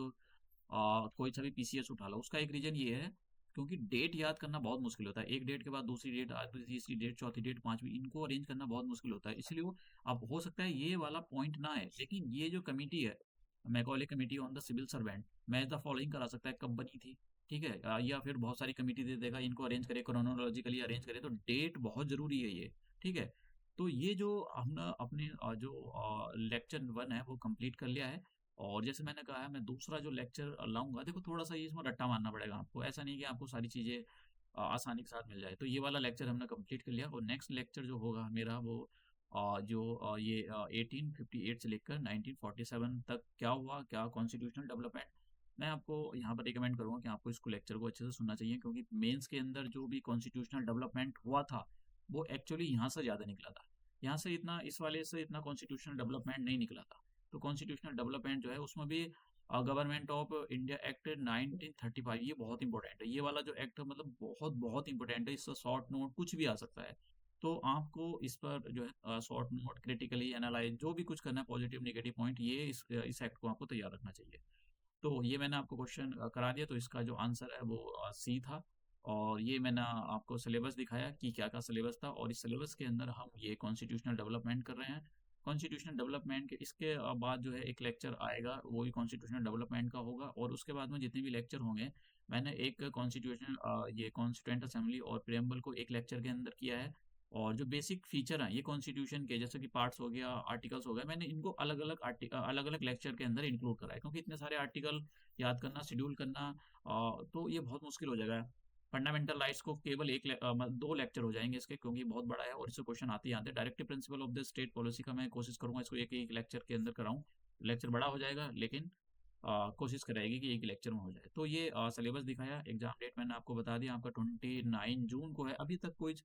कोई सा भी पीसीएस उठा लो, उसका एक रीजन ये है क्योंकि डेट याद करना बहुत मुश्किल होता है। एक डेट के बाद दूसरी डेट, तीसरी डेट, चौथी डेट, पांचवी, इनको अरेंज करना बहुत मुश्किल होता है। इसलिए वो, अब हो सकता है ये वाला पॉइंट ना है, लेकिन ये जो कमेटी है, Macaulay committee on the civil servant, मैं द फॉलोइंग करा सकता है कब बनी थी, ठीक है। या फिर बहुत सारी कमेटी दे देगा, इनको अरेंज करे, क्रोनोलॉजिकली अरेंज करे, तो डेट बहुत जरूरी है ये, ठीक है। तो ये जो हमने अपने जो लेक्चर वन है वो कंप्लीट कर लिया है। और जैसे मैंने कहा है, मैं दूसरा जो लेक्चर लाऊंगा, देखो थोड़ा सा ये इसमें रट्टा मारना पड़ेगा आपको, ऐसा नहीं कि आपको सारी चीज़ें आसानी के साथ मिल जाए। तो ये वाला लेक्चर हमने कंप्लीट कर लिया, और नेक्स्ट लेक्चर जो होगा मेरा वो ये 1858 से लेकर 1947 तक क्या हुआ, क्या कॉन्स्टिट्यूशनल डेवलपमेंट। मैं आपको यहाँ पर रिकमेंड करूँगा कि आपको इसको लेक्चर को अच्छे से सुनना चाहिए, क्योंकि मेंस के अंदर जो भी कॉन्स्टिट्यूशनल डेवलपमेंट हुआ था वो एक्चुअली यहाँ से ज़्यादा निकला था। यहाँ से इतना, इस वाले से इतना कॉन्स्टिट्यूशनल डेवलपमेंट नहीं निकला था। तो कॉन्स्टिट्यूशनल डेवलपमेंट जो है उसमें भी गवर्नमेंट ऑफ इंडिया एक्ट 1935, ये बहुत इंपॉर्टेंट है। ये वाला जो एक्ट है मतलब बहुत बहुत इंपॉर्टेंट है, इससे शॉर्ट नोट कुछ भी आ सकता है। तो आपको इस पर जो है शॉर्ट नोट, क्रिटिकली एनालाइज, जो भी कुछ करना है, पॉजिटिव नेगेटिव पॉइंट, ये इस एक्ट को आपको तैयार रखना चाहिए। तो ये मैंने आपको क्वेश्चन करा दिया, तो इसका जो आंसर है वो सी था। और ये मैंने आपको सिलेबस दिखाया कि क्या क्या सिलेबस था, और इस सिलेबस के अंदर हम ये कॉन्स्टिट्यूशनल डेवलपमेंट कर रहे हैं। कॉन्स्टिट्यूशनल डेवलपमेंट के इसके बाद जो है एक लेक्चर आएगा, वो भी कॉन्स्टिट्यूशनल डेवलपमेंट का होगा। और उसके बाद में जितने भी लेक्चर होंगे, मैंने एक कॉन्स्टिट्यूशनल ये कॉन्स्टिट्यूंट असेंबली और प्रेम्बल को एक लेक्चर के अंदर किया है। और जो बेसिक फीचर हैं ये कॉन्स्टिट्यूशन के, जैसे कि पार्ट्स हो गया, आर्टिकल्स हो गए, मैंने इनको अलग अलग अलग लेक्चर के अंदर इंक्लूड करा है, क्योंकि इतने सारे आर्टिकल याद करना, शेड्यूल करना, तो ये बहुत मुश्किल हो जाएगा। फंडामेंटल राइट्स को केवल दो लेक्चर हो जाएंगे इसके, क्योंकि बहुत बड़ा है और इससे क्वेश्चन आते ही आते हैं। Directive principle of the state policy का मैं कोशिश करूंगा इसको एक एक लेक्चर के अंदर कराऊं। लेक्चर बड़ा हो जाएगा, लेकिन कोशिश कराएगी कि एक ही लेक्चर में हो जाए। तो ये सिलेबस दिखाया। एग्जाम डेट मैंने आपको बता दिया, आपका 29 जून को है। अभी तक कोई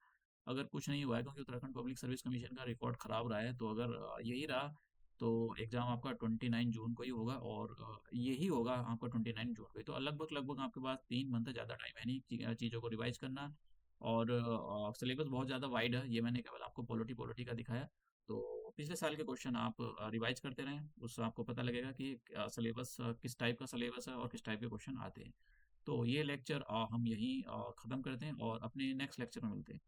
अगर कुछ नहीं हुआ है, क्योंकि उत्तराखंड पब्लिक सर्विस कमीशन का रिकॉर्ड खराब रहा है, तो अगर यही रहा तो एग्जाम आपका 29 जून को ही होगा। और यही होगा आपका 29 जून को ही। तो लगभग लगभग आपके पास 3 मंथ से ज़्यादा टाइम है नहीं चीज़ों को रिवाइज करना। और सिलेबस बहुत ज़्यादा वाइड है, ये मैंने केवल आपको पॉलिटी पॉलिटी का दिखाया। तो पिछले साल के क्वेश्चन आप रिवाइज करते रहें, उससे आपको पता लगेगा कि सिलेबस किस टाइप का सिलेबस है और किस टाइप के क्वेश्चन आते हैं। तो ये लेक्चर हम यहीं ख़त्म करते हैं और अपने नेक्स्ट लेक्चर में मिलते हैं।